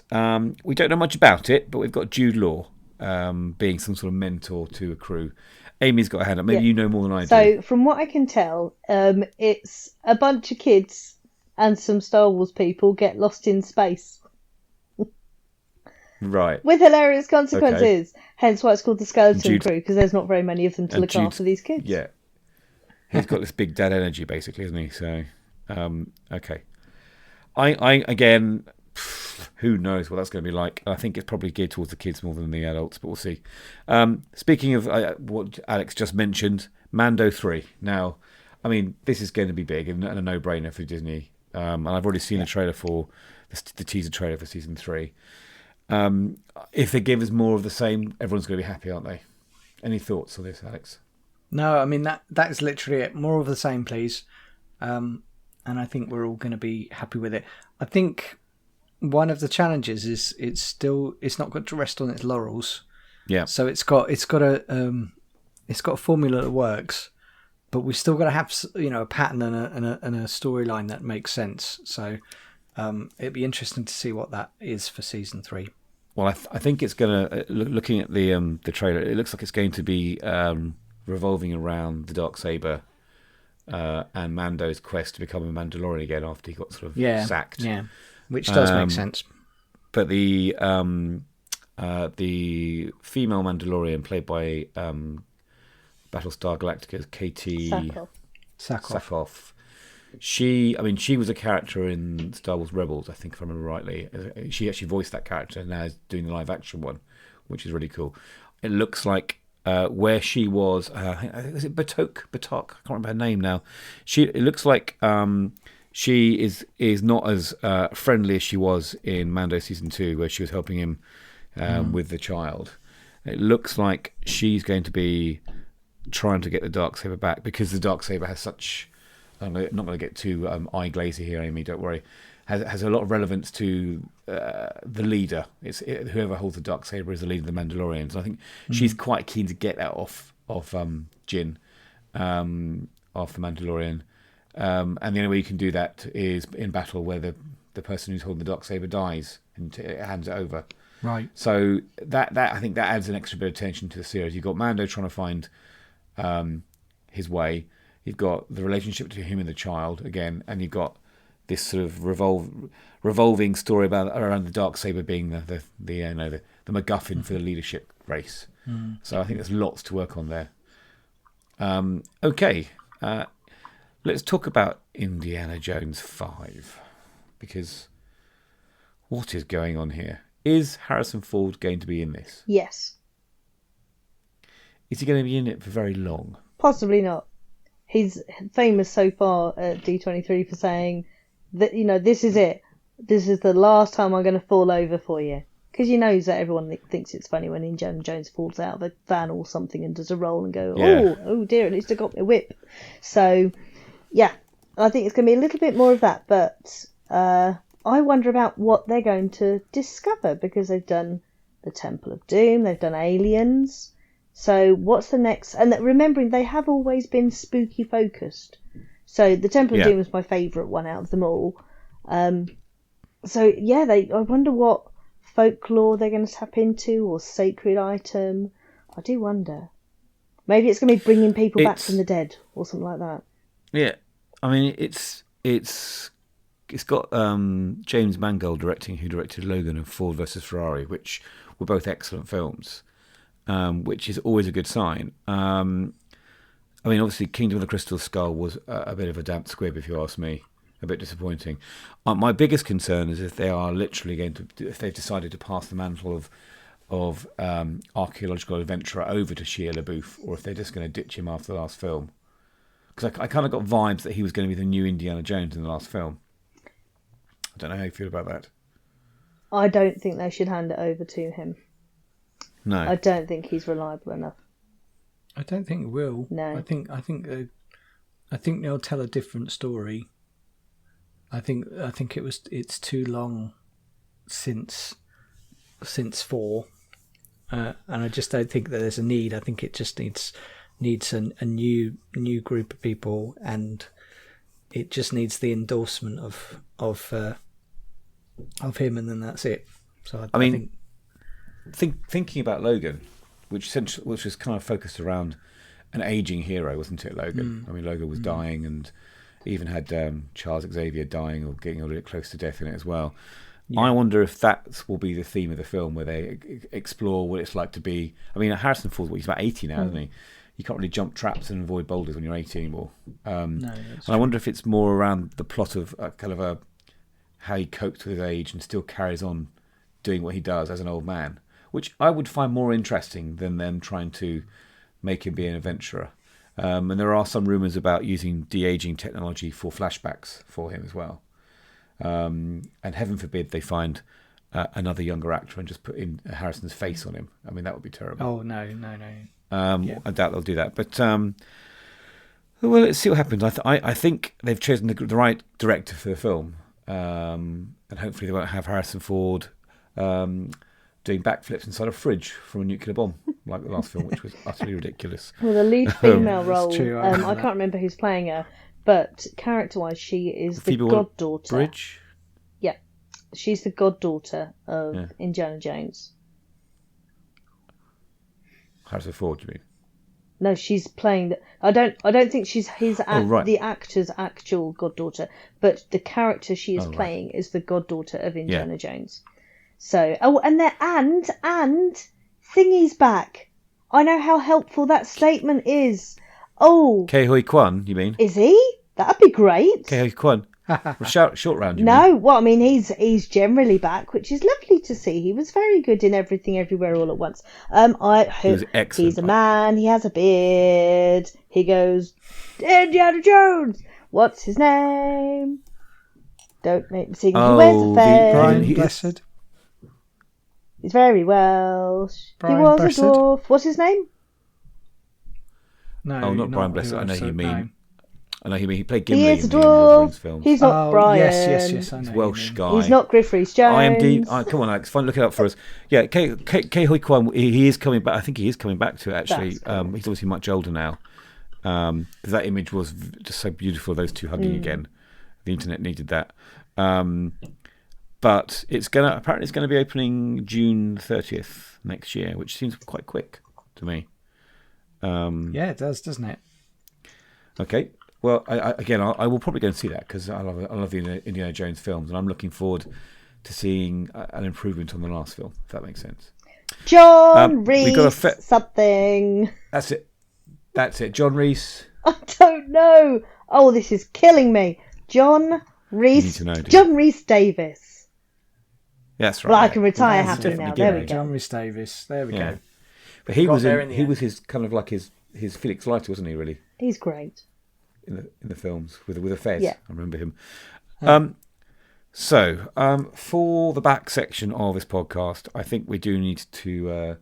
we don't know much about it, but we've got Jude Law being some sort of mentor to a crew. Amy's got a hand up. Maybe you know more than I do. So, from what I can tell, it's a bunch of kids and some Star Wars people get lost in space. Right. With hilarious consequences. Okay. Hence why it's called the Skeleton Crew, because there's not very many of them to look after these kids. Yeah. He's got this big dad energy, basically, isn't he? So, okay. I again... Who knows what that's going to be like? I think it's probably geared towards the kids more than the adults, but we'll see. Speaking of what Alex just mentioned, Mando 3. Now, I mean, this is going to be big and a no-brainer for Disney. and I've already seen the trailer for the teaser trailer for season 3. If they give us more of the same, everyone's going to be happy, aren't they? Any thoughts on this, Alex? No, I mean that is literally it. More of the same, please. And I think we're all going to be happy with it. I think one of the challenges is it's not got to rest on its laurels. Yeah. So it's got a formula that works, but we still got to have a pattern and a storyline that makes sense. So it'd be interesting to see what that is for season 3. Well, I think it's going to, looking at the trailer, it looks like it's going to be revolving around the Darksaber and Mando's quest to become a Mandalorian again after he got sort of sacked. Yeah, which does make sense. But the female Mandalorian played by Battlestar Galactica's Katie Sackhoff. She was a character in Star Wars Rebels, I think, if I remember rightly. She actually voiced that character, and now is doing the live action one, which is really cool. It looks like where she was, is it Batok? I can't remember her name now. It looks like she is not as friendly as she was in Mando season 2, where she was helping him with the child. It looks like she's going to be trying to get the Darksaber back, because the Darksaber has such... I'm not going to get too eye glazy here, Amy, don't worry. Has a lot of relevance to the leader. Whoever holds the Darksaber is the leader of the Mandalorians. I think she's quite keen to get that off Jin, off the Mandalorian. And the only way you can do that is in battle, where the person who's holding the Darksaber dies and hands it over. Right. So that I think that adds an extra bit of tension to the series. You've got Mando trying to find his way. You've got the relationship between him and the child again, and you've got this sort of revolving story around the Darksaber being the MacGuffin for the leadership race. So I think there's lots to work on there. Okay, let's talk about Indiana Jones 5, because what is going on here? Is Harrison Ford going to be in this? Yes. Is he going to be in it for very long? Possibly not. He's famous so far at D23 for saying that, this is it. This is the last time I'm going to fall over for you. Because he knows that everyone thinks it's funny when Indiana Jones falls out of a van or something and does a roll and go, oh dear, at least I got my whip. So, yeah, I think it's going to be a little bit more of that. But I wonder about what they're going to discover, because they've done the Temple of Doom, they've done Aliens. So what's the next? And remembering they have always been spooky focused. So the Temple of Doom was my favourite one out of them all. I wonder what folklore they're going to tap into, or sacred item. I do wonder. Maybe it's going to be bringing people back from the dead or something like that. Yeah, I mean it's got James Mangold directing, who directed Logan and Ford versus Ferrari, which were both excellent films. Which is always a good sign. I mean, obviously, Kingdom of the Crystal Skull was a bit of a damp squib, if you ask me. A bit disappointing. My biggest concern is if they are literally if they've decided to pass the mantle of archaeological adventurer over to Shia LaBeouf, or if they're just going to ditch him after the last film. Because I kind of got vibes that he was going to be the new Indiana Jones in the last film. I don't know how you feel about that. I don't think they should hand it over to him. No, I don't think he's reliable enough. I don't think it will. No, I think they'll tell a different story. I think it's too long since 4, and I just don't think that there's a need. I think it just needs a new group of people, and it just needs the endorsement of him, and then that's it. So I think. Thinking about Logan, which was kind of focused around an aging hero, wasn't it, Logan? I mean, Logan was dying, and even had Charles Xavier dying or getting a little bit close to death in it as well. Yeah. I wonder if that will be the theme of the film, where they explore what it's like to be... I mean, Harrison Ford, he's about 80 now, isn't he? You can't really jump traps and avoid boulders when you're 80 anymore. And I wonder if it's more around the plot of how he copes with his age and still carries on doing what he does as an old man, which I would find more interesting than them trying to make him be an adventurer. And there are some rumours about using de-aging technology for flashbacks for him as well. And heaven forbid they find another younger actor and just put in Harrison's face on him. I mean, that would be terrible. Oh, no. I doubt they'll do that. But, well, let's see what happens. I think they've chosen the right director for the film. And hopefully they won't have Harrison Ford doing backflips inside a fridge from a nuclear bomb, like the last film, which was utterly ridiculous. Well, the lead female role, true, I can't remember who's playing her, but character-wise, she is the goddaughter. Bridge? Yeah, she's the goddaughter of Indiana Jones. Harrison Ford, you mean? No, she's playing. I don't think she's the actor's actual goddaughter, but the character she is playing is the goddaughter of Indiana Jones. So, and Thingy's back. I know how helpful that statement is. Oh, Ke Huy Quan, you mean? Is he? That'd be great. Ke Huy Quan. Short round, you No, mean? well, I mean, he's generally back, which is lovely to see. He was very good in Everything Everywhere All at Once. He was excellent. He's a man. He has a beard. He goes, Indiana Jones. What's his name? Don't make me sing. He wears a fez. Brian Blessed. He's very Welsh. Brian He was Blessed. a dwarf. What's his name? No, not Brian Blessed. I know who you mean. No. I know who you mean. He played Gimli He in is a the Lord of the Rings dwarf. films. He's not Brian. Yes. I know. He's a who you Welsh mean. guy. He's not Griff Rhys-Jones. IMDb. Come on, Alex. Fine, look it up for us. Yeah, Ke Huy Quan. He is coming back. I think he is coming back to it. Actually, Cool. he's obviously much older now. Because that image was just so beautiful. Those two hugging again. The internet needed that. But apparently it's gonna be opening June 30th next year, which seems quite quick to me. Yeah, it does, doesn't it? Okay. Well, I will probably go and see that because I love the Indiana Jones films, and I'm looking forward to seeing an improvement on the last film, if that makes sense. John Reese we got something. That's it. John Reese. I don't know. Oh, this is killing me. John Reese. You need to know, do you? John Reese Davis. That's right. Well, I can retire That's happy now. definitely There good. we go. John Rhys Davis. There we Yeah. go. But he Got was there in the end. his kind of like his Felix Leiter, wasn't he? Really, He's great. in the films with a fez. Yeah. I remember him. So for the back section of this podcast, I think we do need to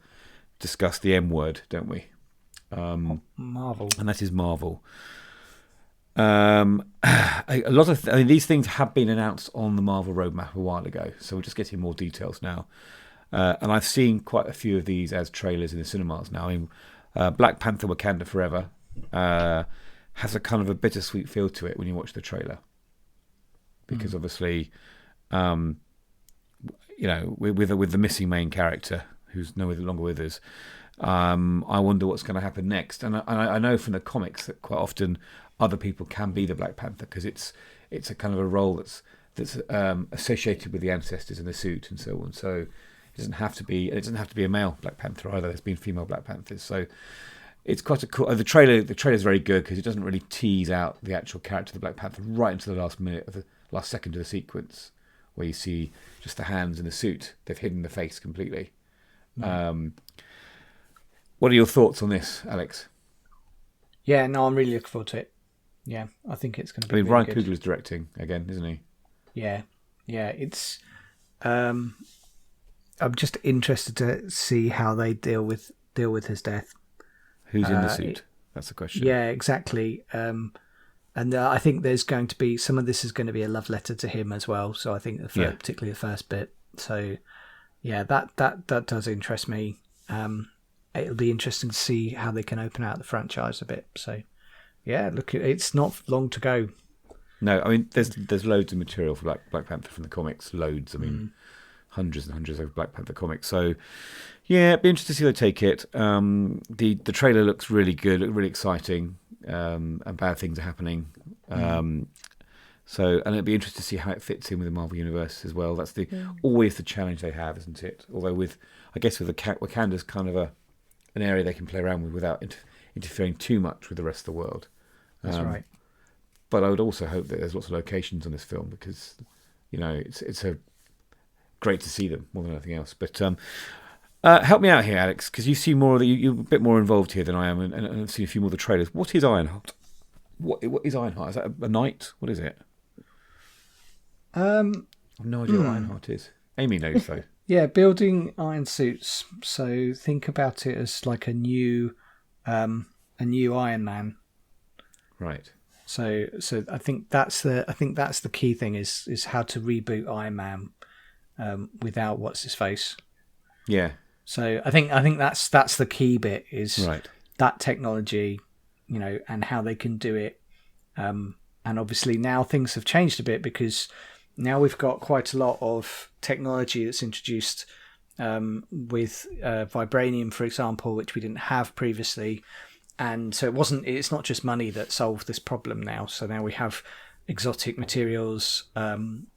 discuss the M word, don't we? Marvel. And that is Marvel. These things have been announced on the Marvel roadmap a while ago, so we're just getting more details now. And I've seen quite a few of these as trailers in the cinemas now. I mean, Black Panther: Wakanda Forever has a kind of a bittersweet feel to it when you watch the trailer, because obviously, with the missing main character who's no longer with us. I wonder what's going to happen next, and I know from the comics that quite often other people can be the Black Panther because it's a kind of a role that's associated with the ancestors in the suit and so on. So it doesn't have to be a male Black Panther either. There's been female Black Panthers, so it's quite a cool. The trailer is very good because it doesn't really tease out the actual character of the Black Panther right into the last minute of the last second of the sequence, where you see just the hands in the suit. They've hidden the face completely. What are your thoughts on this, Alex? Yeah, no, I'm really looking forward to it. Yeah, I think it's going to be. I mean, really Ryan good. Coogler's directing again, isn't he? Yeah. It's. I'm just interested to see how they deal with his death. Who's in the suit? That's the question. Yeah, exactly. And I think there's going to be some of this is going to be a love letter to him as well. So I think particularly the first bit. So yeah, that does interest me. It'll be interesting to see how they can open out the franchise a bit. So yeah, look, it's not long to go. No, I mean, there's loads of material for Black Panther from the comics. Loads. I mean, hundreds and hundreds of Black Panther comics. So yeah, it'd be interesting to see how they take it. The trailer looks really good, really exciting, and bad things are happening. So, and it'd be interesting to see how it fits in with the Marvel Universe as well. That's always the challenge they have, isn't it? Although I guess with Wakanda's kind of an area they can play around with without interfering too much with the rest of the world. That's right. But I would also hope that there's lots of locations on this film because, it's great to see them more than anything else. But help me out here, Alex, because you see more. You're a bit more involved here than I am, and I've seen a few more of the trailers. What is Ironheart? What is Ironheart? Is that a knight? What is it? I've no idea what Ironheart is. Amy knows though. Yeah, building iron suits. So think about it as like a new Iron Man. Right. So I think that's the key thing is how to reboot Iron Man without what's his face. Yeah. So I think that's the key bit is Right. that technology, and how they can do it. And obviously now things have changed a bit because now we've got quite a lot of technology that's introduced with vibranium, for example, which we didn't have previously. And so it's not just money that solved this problem now. So now we have exotic materials. And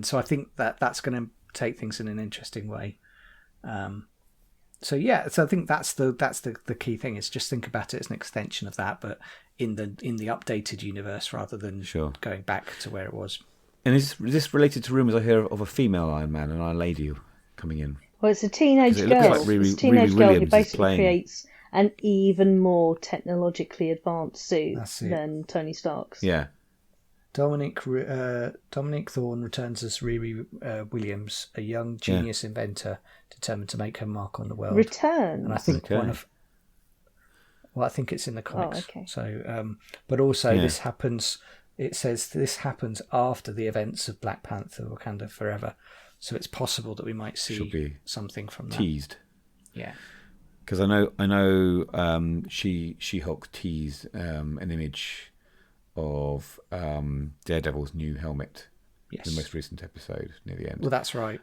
so I think that's going to take things in an interesting way. So I think that's the key thing is just think about it as an extension of that, but in the updated universe rather than going back to where it was. And is this related to rumours I hear of a female Iron Man and Iron Lady coming in? Well, it's a teenage It girl. looks like It's a teenage girl who Williams is basically playing. creates an even more technologically advanced suit That's it. than Tony Stark's. Yeah. Dominic Thorne returns as Riri Williams, a young genius inventor determined to make her mark on the world. Returns. And I think Okay. I think it's in the comics. Oh, okay. So, but also Yeah. this happens. It says this happens after the events of Black Panther: Wakanda Forever. So it's possible that we might Should see be something from that. Teased. Yeah. Because I know She-Hulk teased an image of Daredevil's new helmet Yes. in the most recent episode near the end. Well, that's right.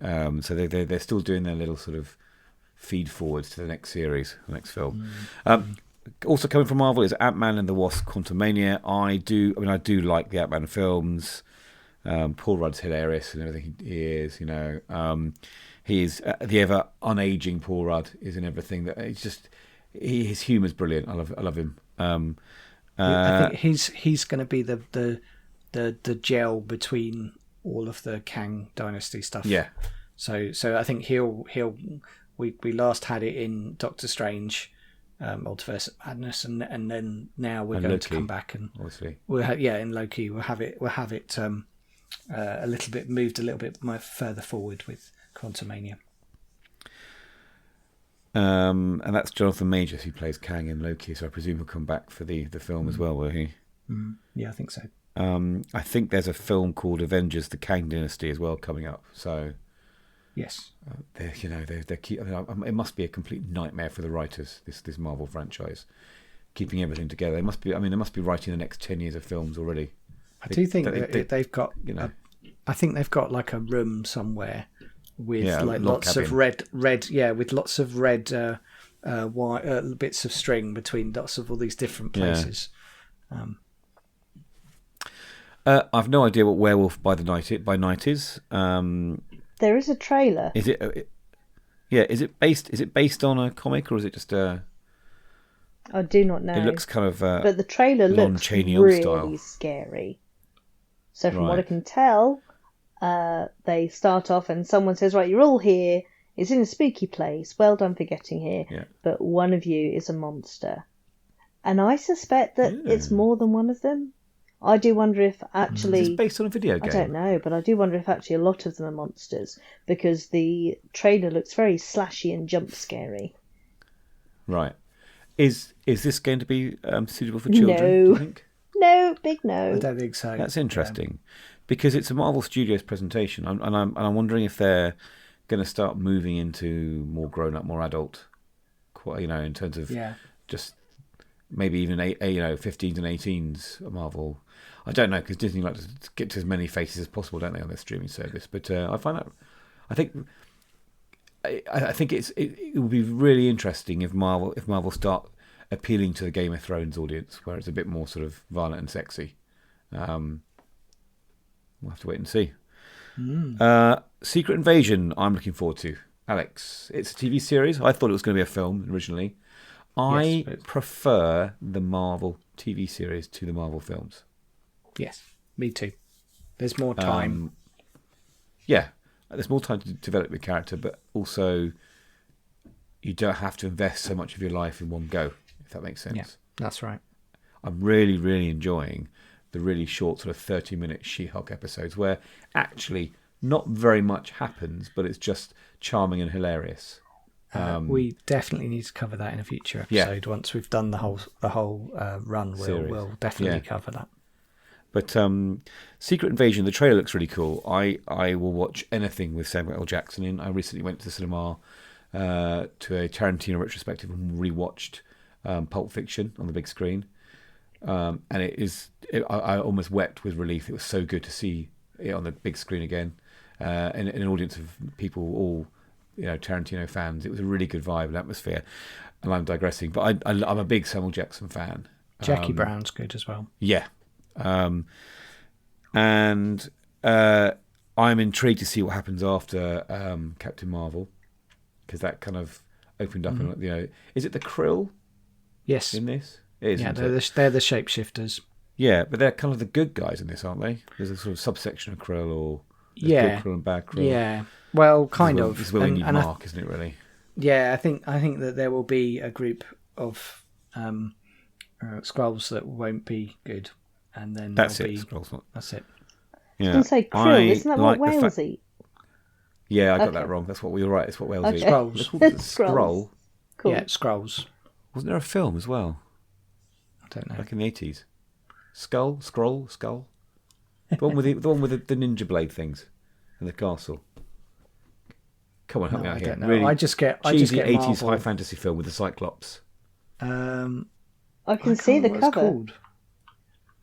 So they're still doing their little sort of feed forwards to the next series, the next film. Also coming from Marvel is Ant-Man and the Wasp: Quantumania. I do like the Ant-Man films. Paul Rudd's hilarious and everything he is. He's the ever unaging Paul Rudd is in everything. That it's just his humour's brilliant. I love him. I think he's going to be the gel between all of the Kang Dynasty stuff. Yeah. So I think we last had it in Doctor Strange, Multiverse of Madness, and then now we're going Loki, to come back and obviously in Loki we'll have it a little bit moved a little bit more further forward with Quantumania. And that's Jonathan Majors who plays Kang in Loki. So I presume he'll come back for the film as well, will he? Yeah, I think so. I think there's a film called Avengers: The Kang Dynasty as well coming up. So Yes. they're it must be a complete nightmare for the writers. This Marvel franchise, keeping everything together. They must be writing the next 10 years of films already. I do think they've got. I think they've got like a room somewhere with lots of red. With lots of red white bits of string between lots of all these different places. I've no idea what Werewolf by Night is. There is a trailer. Is it? Is it based on a comic or is it just a? I do not know. It looks kind of. But the trailer Lon looks Chaney really style. scary. So from what I Right. can tell, they start off and someone says, "Right, you're all here. It's in a spooky place. Well done for getting here. Yeah. But one of you is a monster." And I suspect that it's more than one of them. I do wonder if actually... Is this based on a video game? I don't know, but I do wonder if actually a lot of them are monsters because the trailer looks very slashy and jump scary. Right. Is this going to be suitable for children? No. Do you think? No, big no. I don't think so. That's interesting because it's a Marvel Studios presentation, and I'm wondering if they're going to start moving into more grown up, more adult, in terms of just maybe even 15s and 18s Marvel. I don't know because Disney like to get to as many faces as possible, don't they, on their streaming service? But I find that I think it would be really interesting if Marvel start appealing to the Game of Thrones audience, where it's a bit more sort of violent and sexy. We'll have to wait and see. Secret Invasion, I'm looking forward to. Alex, it's a TV series. I thought it was going to be a film originally. I prefer the Marvel TV series to the Marvel films. Yes, me too. There's more time. There's more time to develop the character, but also you don't have to invest so much of your life in one go, if that makes sense. Yeah, that's right. I'm really, really enjoying the really short sort of 30-minute She-Hulk episodes where actually not very much happens, but it's just charming and hilarious. We definitely need to cover that in a future episode. Once we've done the whole run, we'll definitely cover that. But Secret Invasion, the trailer looks really cool. I will watch anything with Samuel L. Jackson in. I recently went to the cinema to a Tarantino retrospective and rewatched Pulp Fiction on the big screen. And I almost wept with relief. It was so good to see it on the big screen again, in an audience of people all, Tarantino fans. It was a really good vibe and atmosphere. And I'm digressing, but I'm a big Samuel Jackson fan. Jackie Brown's good as well. Yeah. And I'm intrigued to see what happens after Captain Marvel, because that kind of opened up. And is it the Krill? Yes. In this, it is. Yeah, they're the shapeshifters. Yeah, but they're kind of the good guys in this, aren't they? There's a sort of subsection of Krill, or good Krill and bad Krill. Yeah, well, kind of. This is where we need Mark, isn't it? Really? Yeah, I think that there will be a group of Skrulls that won't be good, and then that's it. Skrulls not. That's it. Yeah. I was going to say krill. Isn't that what whales eat? Yeah, I got that wrong. That's what we were right. It's what whales eat. Skrulls. Skrull. Cool. Yeah, Skrulls. Wasn't there a film as well? I don't know. Back in the 80s. Skull. The one with the ninja blade things in the castle. Come on, help me out here. I don't know. Really I just get cheesy 80s Marvel. high fantasy film with the Cyclops. I can see the what cover. it's called.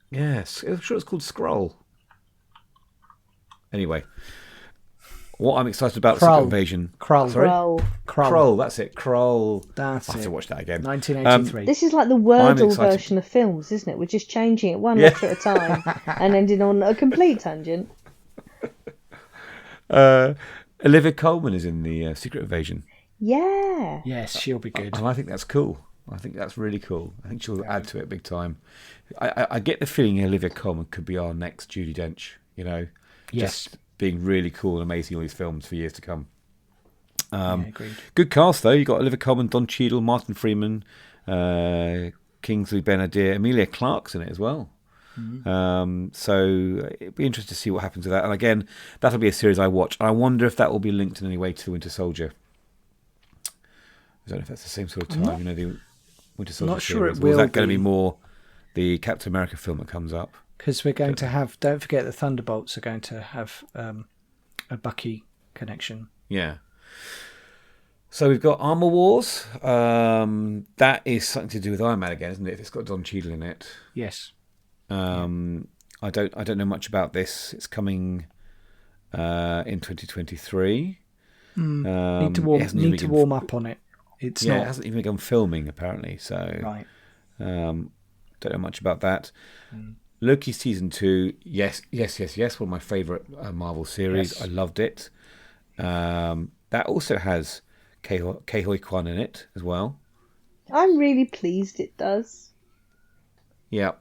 Yes, I'm sure it's called Skrull. Anyway, what I'm excited about Secret Invasion. Krull. Sorry? Krull. That's it. Krull. That's I have to watch that again. 1983. This is like the Wordle version of films, isn't it? We're just changing it one letter at a time and ending on a complete tangent. Olivia Colman is in the Secret Invasion. Yeah. Yes, she'll be good. And I think that's cool. I think that's really cool. I think she'll add to it big time. I get the feeling Olivia Colman could be our next Judi Dench, Yes. Just being really cool and amazing in all these films for years to come. Agreed. Good cast, though. You've got Olivia Colman, Don Cheadle, Martin Freeman, Kingsley Ben-Adir, Emilia Clarke's in it as well. So it'd be interesting to see what happens with that. And again, that'll be a series I watch. I wonder if that will be linked in any way to the Winter Soldier. I don't know if that's the same sort of time, the Winter Soldier. Not sure series. it will. Or is that going to be more the Captain America film that comes up? Because we're going to have. Don't forget, the Thunderbolts are going to have a Bucky connection. Yeah. So we've got Armor Wars. That is something to do with Iron Man again, isn't it? If it's got Don Cheadle in it. Yes. I don't know much about this. It's coming in 2023. Need to warm up on it. It hasn't even begun filming apparently. So right. Don't know much about that. Loki season 2. Yes. One of my favourite Marvel series. Yes. I loved it. That also has Ke Huy Quan in it as well. I'm really pleased it does. Yeah.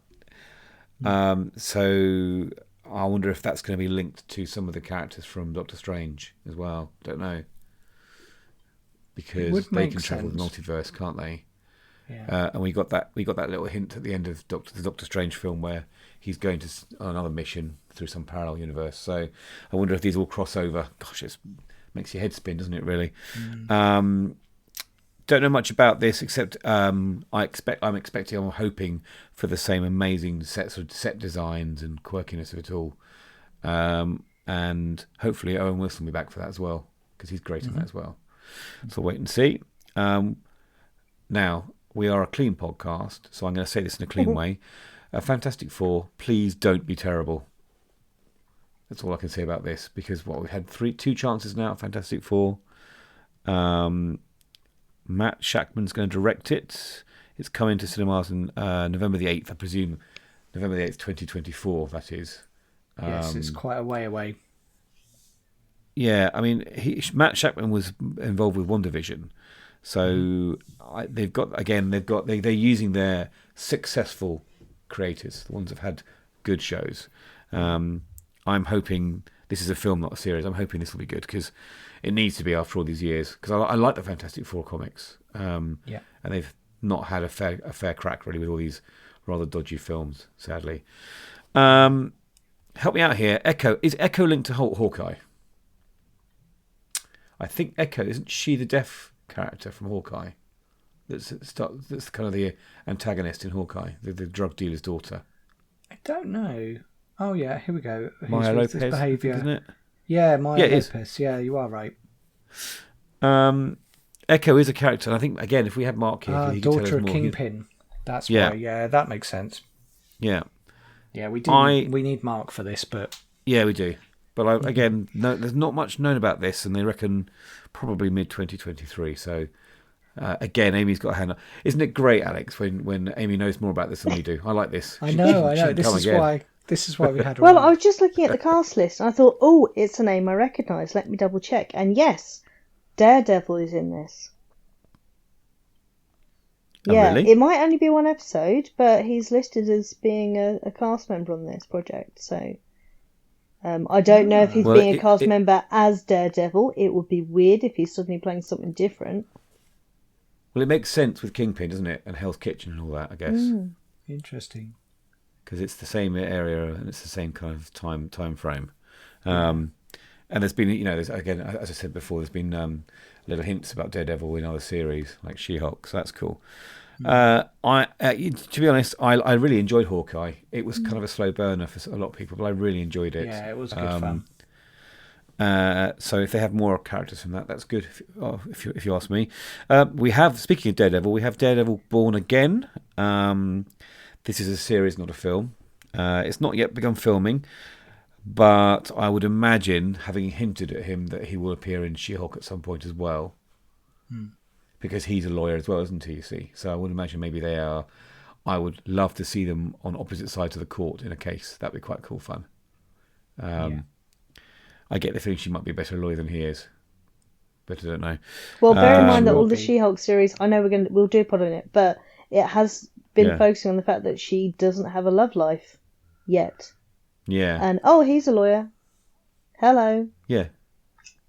So I wonder if that's going to be linked to some of the characters from Doctor Strange as well. Don't know. Because they can travel the multiverse, can't they? Yeah. And we got that little hint at the end of the Doctor Strange film where he's going on another mission through some parallel universe. So I wonder if these all cross over. Gosh, it makes your head spin, doesn't it? Really. Don't know much about this except I'm hoping for the same amazing set designs and quirkiness of it all, and hopefully Owen Wilson will be back for that as well because he's great in that as well. So wait and see. Now we are a clean podcast, so I'm going to say this in a clean way. Fantastic Four, please don't be terrible. That's all I can say about this because we've had two chances now at Fantastic Four. Matt Shakman's going to direct it. It's coming to cinemas on November the 8th, I presume. November the 8th, 2024, that is. Yes, it's quite a way away. Yeah, I mean, Matt Shakman was involved with WandaVision. So they're using their successful creators, the ones that have had good shows. I'm hoping this is a film, not a series. I'm hoping this will be good because it needs to be after all these years. Because I like the Fantastic Four comics, and they've not had a fair crack really with all these rather dodgy films, sadly. Help me out here. Echo, is Echo linked to Hawkeye? I think Echo, isn't she the deaf character from Hawkeye? That's kind of the antagonist in Hawkeye, the drug dealer's daughter. I don't know. Oh yeah, here we go. Maya Who's with Lopez, this behaviour? isn't it? Yeah, Maya Yeah, it Lopez. Yeah, you are right. Echo is a character, and I think again, if we had Mark here, he could tell us Daughter of more. Kingpin. That's Yeah. why. Yeah, that makes sense. Yeah, Yeah, we do. We need Mark for this, but yeah, we do. But again, no, there's not much known about this, and they reckon probably mid 2023. So again, Amy's got a hand up. Isn't it great, Alex, when Amy knows more about this than we do? I like this. I know. Shouldn't This come is again. why. This is why we had. Well, I was just looking at the cast list and I thought, oh, it's a name I recognise. Let me double check. And yes, Daredevil is in this. Oh, Yeah, really? it might only be one episode, but he's listed as being a cast member on this project. So I don't know if he's Well, being a cast member as Daredevil. It would be weird if he's suddenly playing something different. Well, it makes sense with Kingpin, doesn't it? And Hell's Kitchen and all that, I guess. Interesting. Because it's the same area and it's the same kind of time frame. And there's been, again, as I said before, there's been little hints about Daredevil in other series like She-Hulk, so that's cool. To be honest, I really enjoyed Hawkeye. It was kind of a slow burner for a lot of people, but I really enjoyed it. Yeah, it was good fun. So if they have more characters from that, that's good. If you ask me, speaking of Daredevil, we have Daredevil Born Again. This is a series, not a film. It's not yet begun filming, but I would imagine, having hinted at him, that he will appear in She-Hulk at some point as well, because he's a lawyer as well, isn't he? You see, so I would imagine maybe they are. I would love to see them on opposite sides of the court in a case. That'd be quite cool fun. I get the feeling she might be a better lawyer than he is, but I don't know. Well, bear in mind that all will the be. She-Hulk series, I know we'll do a pod on it, but it has been focusing on the fact that she doesn't have a love life yet. Yeah. And he's a lawyer. Hello. Yeah,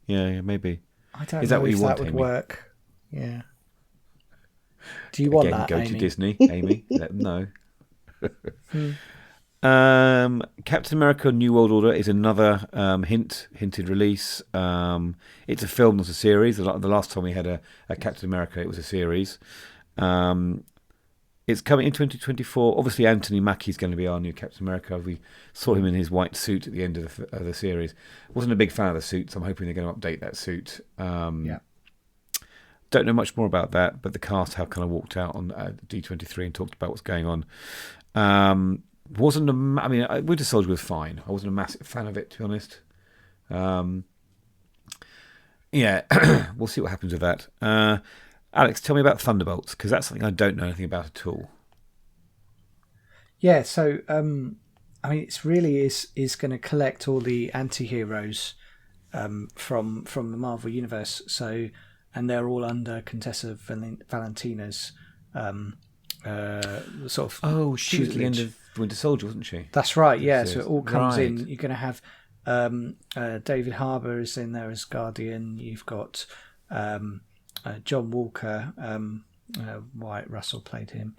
maybe. I don't Is know that what if you want, that would Amy? work. Yeah. Do you want Again, that, go Amy? to Disney, Amy. Let them know. Captain America: New World Order is another hinted release. It's a film, not a series. The last time we had a Captain America, it was a series. It's coming in 2024. Obviously, Anthony Mackie's going to be our new Captain America. We saw him in his white suit at the end of the series. Wasn't a big fan of the suit, so I'm hoping they're going to update that suit. Yeah. Don't know much more about that, but the cast have kind of walked out on D23 and talked about what's going on. Winter Soldier was fine. I wasn't a massive fan of it, to be honest. We'll see what happens with that. Alex, tell me about Thunderbolts, because that's something I don't know anything about at all. Yeah, so it's really is going to collect all the anti-heroes from the Marvel universe. So, and they're all under Contessa Valentina's sort of. Oh, she was at the end tutelage. of Winter Soldier, wasn't she? That's right. Yeah, so it all comes Right. in. You're going to have David Harbour is in there as Guardian. You've got John Walker. Wyatt Russell played him.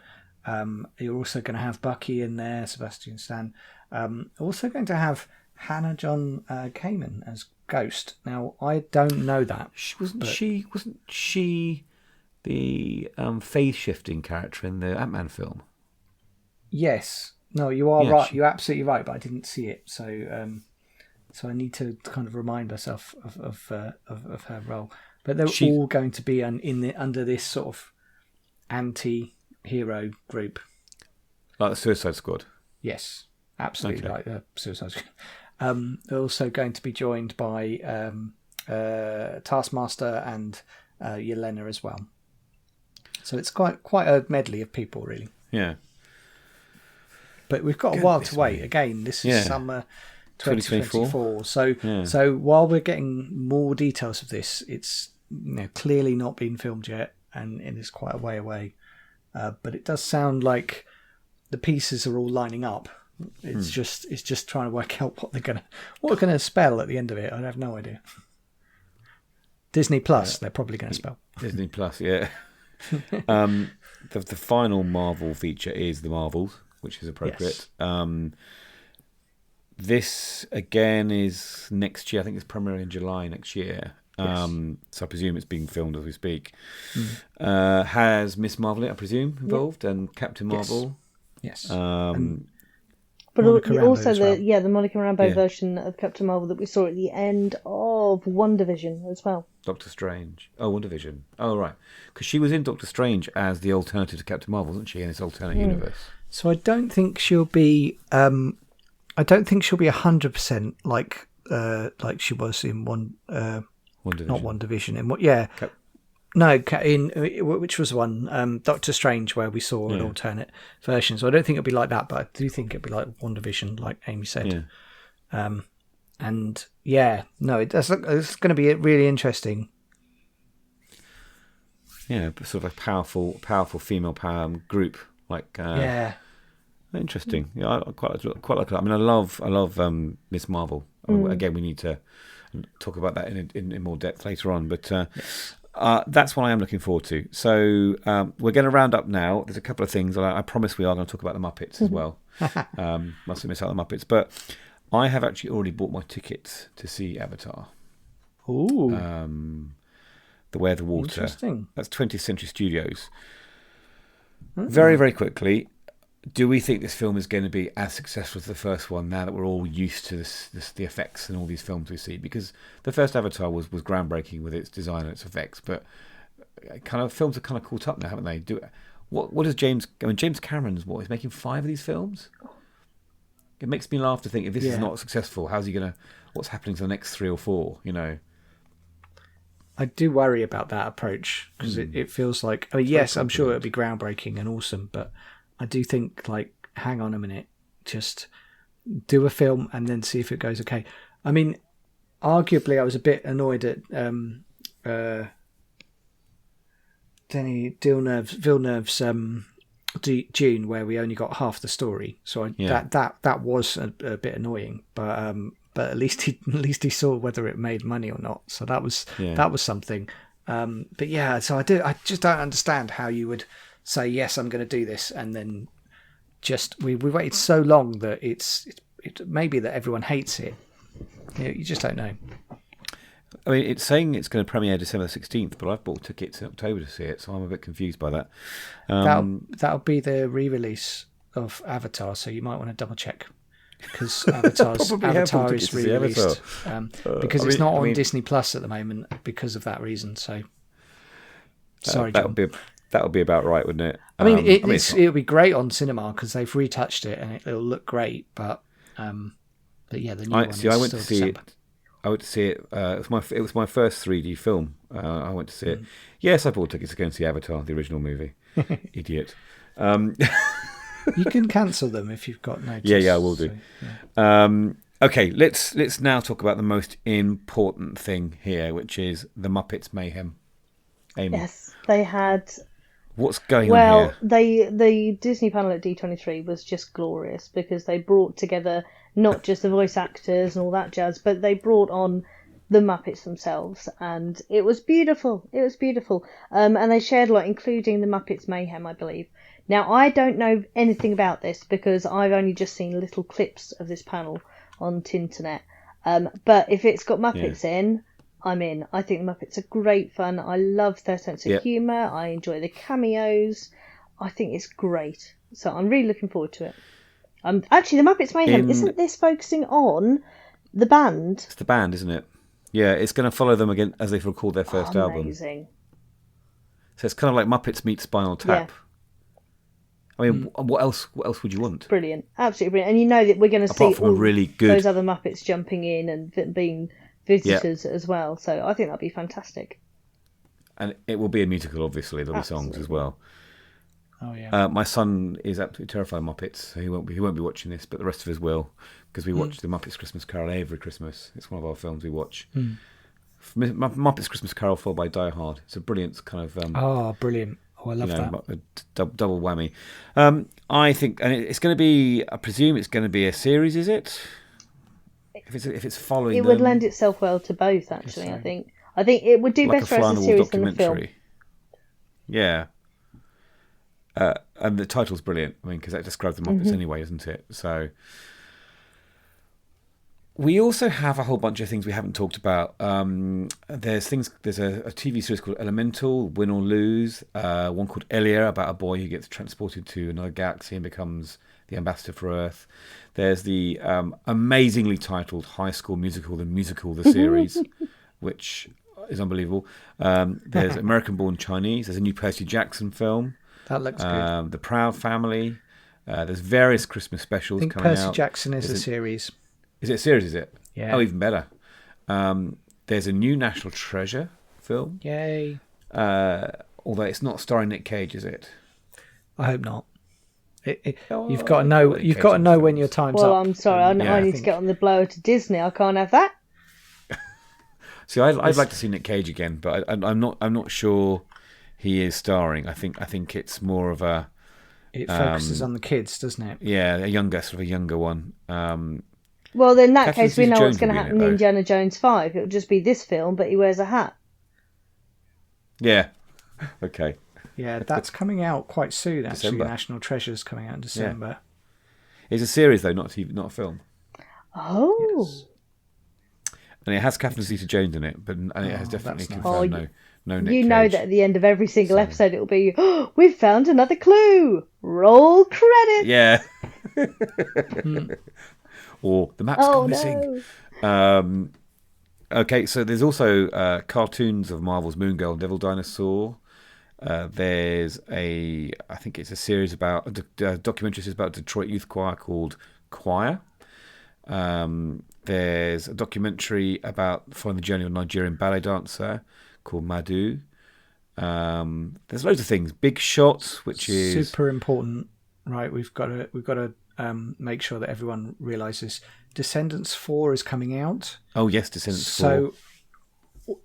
You're also going to have Bucky in there, Sebastian Stan. Also going to have Hannah John Kamen as Ghost. Now, I don't know that. Wasn't she the phase shifting character in the Ant-Man film? Yes. No, you are Yeah, right. You're absolutely right, but I didn't see it. So I need to kind of remind myself of her role. But they're all going to be under this sort of anti-hero group. Like the Suicide Squad? Yes, absolutely, Okay. like the Suicide Squad. They're also going to be joined by Taskmaster and Yelena as well. So it's quite a medley of people, really. Yeah. But we've got a while to wait. Again, this is summer 2024. So while we're getting more details of this, it's clearly not been filmed yet, and it is quite a way away. But it does sound like the pieces are all lining up. It's just trying to work out what they're gonna spell at the end of it. I have no idea. Disney Plus, they're probably going to spell. Disney Plus, yeah. The final Marvel feature is The Marvels, which is appropriate. Yes. This again is next year. I think it's primarily in July next year. So I presume it's being filmed as we speak. Has Miss Marvel, I presume, involved, and Captain Marvel. Yes. But Monica Rambeau also as well. the Monica Rambeau version of Captain Marvel that we saw at the end of WandaVision as well. Doctor Strange. Oh, WandaVision. Oh, right. Because she was in Doctor Strange as the alternative to Captain Marvel, wasn't she, in this alternate universe? So I don't think she'll be. I don't think she'll be 100% like she was in WandaVision. not WandaVision. In what? Yeah. In which was one Doctor Strange, where we saw an alternate version. So I don't think it'll be like that, but I do think it'll be like WandaVision, like Amy said. Yeah. And it's going to be really interesting. Yeah, sort of a powerful female power group. Interesting. Yeah, I quite like that. I mean, I love Miss Marvel. Again, we need to talk about that in more depth later on. But that's what I am looking forward to. So we're going to round up now. There's a couple of things. I promise we are going to talk about the Muppets as well. Mustn't miss out on the Muppets. But I have actually already bought my tickets to see Avatar. Ooh. The Way of the Water. Interesting. That's 20th Century Studios. Very, very quickly, do we think this film is going to be as successful as the first one now that we're all used to the effects and all these films we see? Because the first Avatar was groundbreaking with its design and its effects, but films are kind of caught up now, haven't they? What does James Cameron's he's making 5 of these films? It makes me laugh to think if this is not successful, what's happening to the next 3 or 4, I do worry about that approach because it feels like, yes, I'm sure it'll be groundbreaking and awesome, but I do think, hang on a minute, just do a film and then see if it goes okay. I mean, arguably, I was a bit annoyed at Denis Villeneuve's Dune, where we only got half the story. So that was a bit annoying, but at least he saw whether it made money or not. So that was something. But yeah, so I just don't understand how you would say, yes, I'm going to do this, and then we waited so long that it may be that everyone hates it. You just don't know. I mean, it's saying it's going to premiere December 16th, but I've bought tickets in October to see it, so I'm a bit confused by that. That'll be the re-release of Avatar, so you might want to double check. Because Avatar is re-released because it's not on Disney Plus at the moment because of that reason. So sorry, John. That would be about right, wouldn't it? I mean, it'll be great on cinema because they've retouched it and it'll look great. But yeah, the new one. I went to see it. I went to see it. It was my first 3D film. I went to see it. Yes, I bought tickets to go and see Avatar, the original movie. Idiot. You can cancel them if you've got notice. Yeah, I will do. So, yeah. Okay, let's now talk about the most important thing here, which is the Muppets Mayhem. Amy. Yes, they had. What's going on here? The Disney panel at D23 was just glorious because they brought together not just the voice actors and all that jazz, but they brought on the Muppets themselves, and it was beautiful. It was beautiful. And they shared a lot, including the Muppets Mayhem, I believe. Now, I don't know anything about this because I've only just seen little clips of this panel on Tinternet. But if it's got Muppets in, I'm in. I think the Muppets are great fun. I love their sense of humour. I enjoy the cameos. I think it's great. So I'm really looking forward to it. Actually, the Muppets Mayhem, isn't this focusing on the band? It's the band, isn't it? Yeah, it's going to follow them again as they record their first album. Amazing. So it's kind of like Muppets meet Spinal Tap. Yeah. I mean, what else would you want? Brilliant. Absolutely brilliant. And you know that we're going to see all really good... those other Muppets jumping in and being visitors as well. So I think that'd be fantastic. And it will be a musical, obviously. There'll be songs as well. Oh yeah. My son is absolutely terrified of Muppets, so he won't be watching this, but the rest of us will, because we watch the Muppets Christmas Carol every Christmas. It's one of our films we watch. Muppets Christmas Carol followed by Die Hard. It's a brilliant kind of. Brilliant! Oh, I love that. Double whammy. I think, and it's going to be. I presume it's going to be a series. Is it? If it's following, it would lend itself well to both. Actually, I think it would do better as a series than the film. Yeah. And the title's brilliant. I mean, because that describes the Muppets anyway, isn't it? So We also have a whole bunch of things we haven't talked about. There's a TV series called Elemental, Win or Lose. One called Elia, about a boy who gets transported to another galaxy and becomes the ambassador for Earth. There's the amazingly titled High School Musical, the series, which is unbelievable. There's American Born Chinese. There's a new Percy Jackson film. That looks good. The Proud Family. There's various Christmas specials coming out. Percy Jackson is a series. Is it a series, is it? Yeah. Oh, even better. There's a new National Treasure film. Yay. Although it's not starring Nick Cage, is it? I hope not. Oh, you've got to know. You've got to know when your time's up. Well, I'm sorry. I need to get on the blower to Disney. I can't have that. See, I'd like to see Nick Cage again, but I'm not sure he is starring. I think it's more of a. It focuses on the kids, doesn't it? Yeah, a younger one. Well, in that Catherine case, we know Zeta-Jones what's going to will be in happen it, in though. Indiana Jones 5. It'll just be this film, but he wears a hat. Yeah. Okay. Yeah, that's coming out quite soon. Actually, December. National Treasure's coming out in December. It's a series though, not a film. Oh. Yes. And it has Catherine Zeta-Jones in it, but it has definitely that's nice. confirmed no Nick You Cage. know that at the end of every single episode, it'll be, oh, we've found another clue. Roll credits. Yeah. Or the map's gone missing. Okay, so there's also cartoons of Marvel's Moon Girl and Devil Dinosaur. There's I think it's a series about a documentary series about Detroit Youth Choir called Choir. There's a documentary about following the journey of a Nigerian ballet dancer called Madu. There's loads of things. Big Shot, which is super important, right? We've got to make sure that everyone realizes Descendants 4 is coming out. Oh yes, Descendants 4. So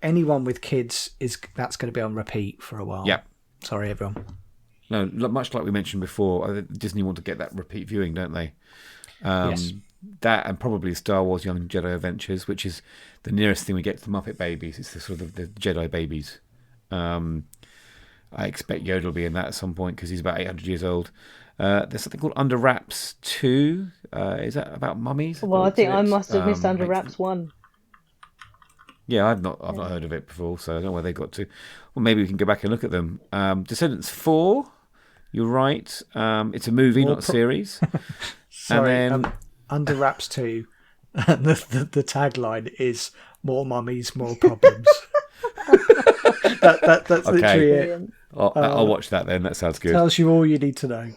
anyone with kids that's going to be on repeat for a while. Yeah. Sorry, everyone. No, much like we mentioned before, Disney want to get that repeat viewing, don't they? Yes. That and probably Star Wars Young Jedi Adventures, which is the nearest thing we get to the Muppet Babies. It's the sort of the Jedi babies. I expect Yoda will be in that at some point because he's about 800 years old. There's something called Under Wraps 2. Is that about mummies? Well, I think I must have missed Under Wraps 1. Yeah, I've not heard of it before, so I don't know where they got to. Well, maybe we can go back and look at them. Descendants 4. You're right. It's a movie, not a series. Sorry, and then Under Wraps 2, the tagline is "More mummies, more problems." that's literally it. I'll watch that then. That sounds good. Tells you all you need to know.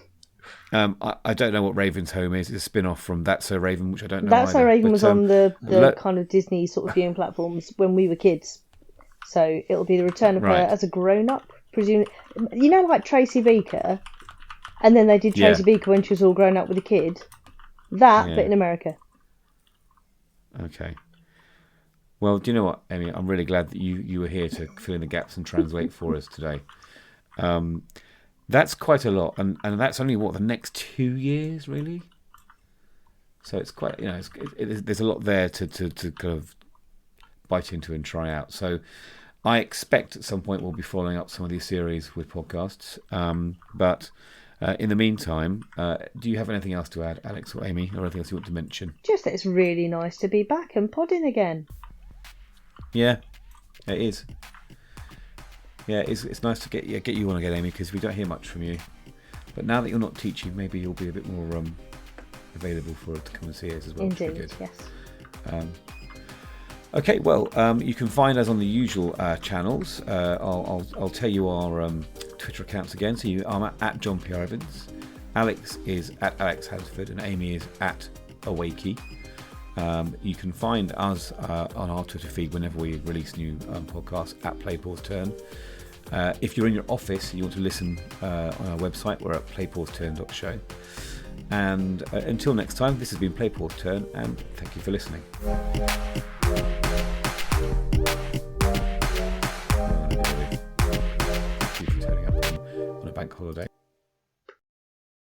I don't know what Raven's Home is. It's a spin-off from That's So Raven, which I don't know. That's So either. Raven But, was on the kind of Disney sort of viewing platforms when we were kids. So it'll be the return of her as a grown-up, presumably. You know, like Tracy Beaker, and then they did Tracy Beaker when she was all grown up with a kid. That, but in America. Okay. Well, do you know what, Amy? I'm really glad that you were here to fill in the gaps and translate for us today. That's quite a lot, and that's only the next 2 years, really. So it's quite, there's a lot there to kind of bite into and try out. So I expect at some point we'll be following up some of these series with podcasts. But in the meantime, do you have anything else to add, Alex or Amy, or anything else you want to mention? Just that it's really nice to be back and podding again. Yeah, it is. Yeah, it's nice to get you on again, Amy, because we don't hear much from you. But now that you're not teaching, maybe you'll be a bit more available for to come and see us as well. Indeed, yes. Okay, well, you can find us on the usual channels. I'll tell you our Twitter accounts again. So I'm at John P. Evans, Alex is at Alex Hansford, and Amy is at Awakey. You can find us on our Twitter feed whenever we release new podcasts at Play Pause Turn. If you're in your office and you want to listen on our website, we're at playpauseturn.show. And until next time, this has been Play Pause Turn, and thank you for listening. Thank you for turning up on a bank holiday.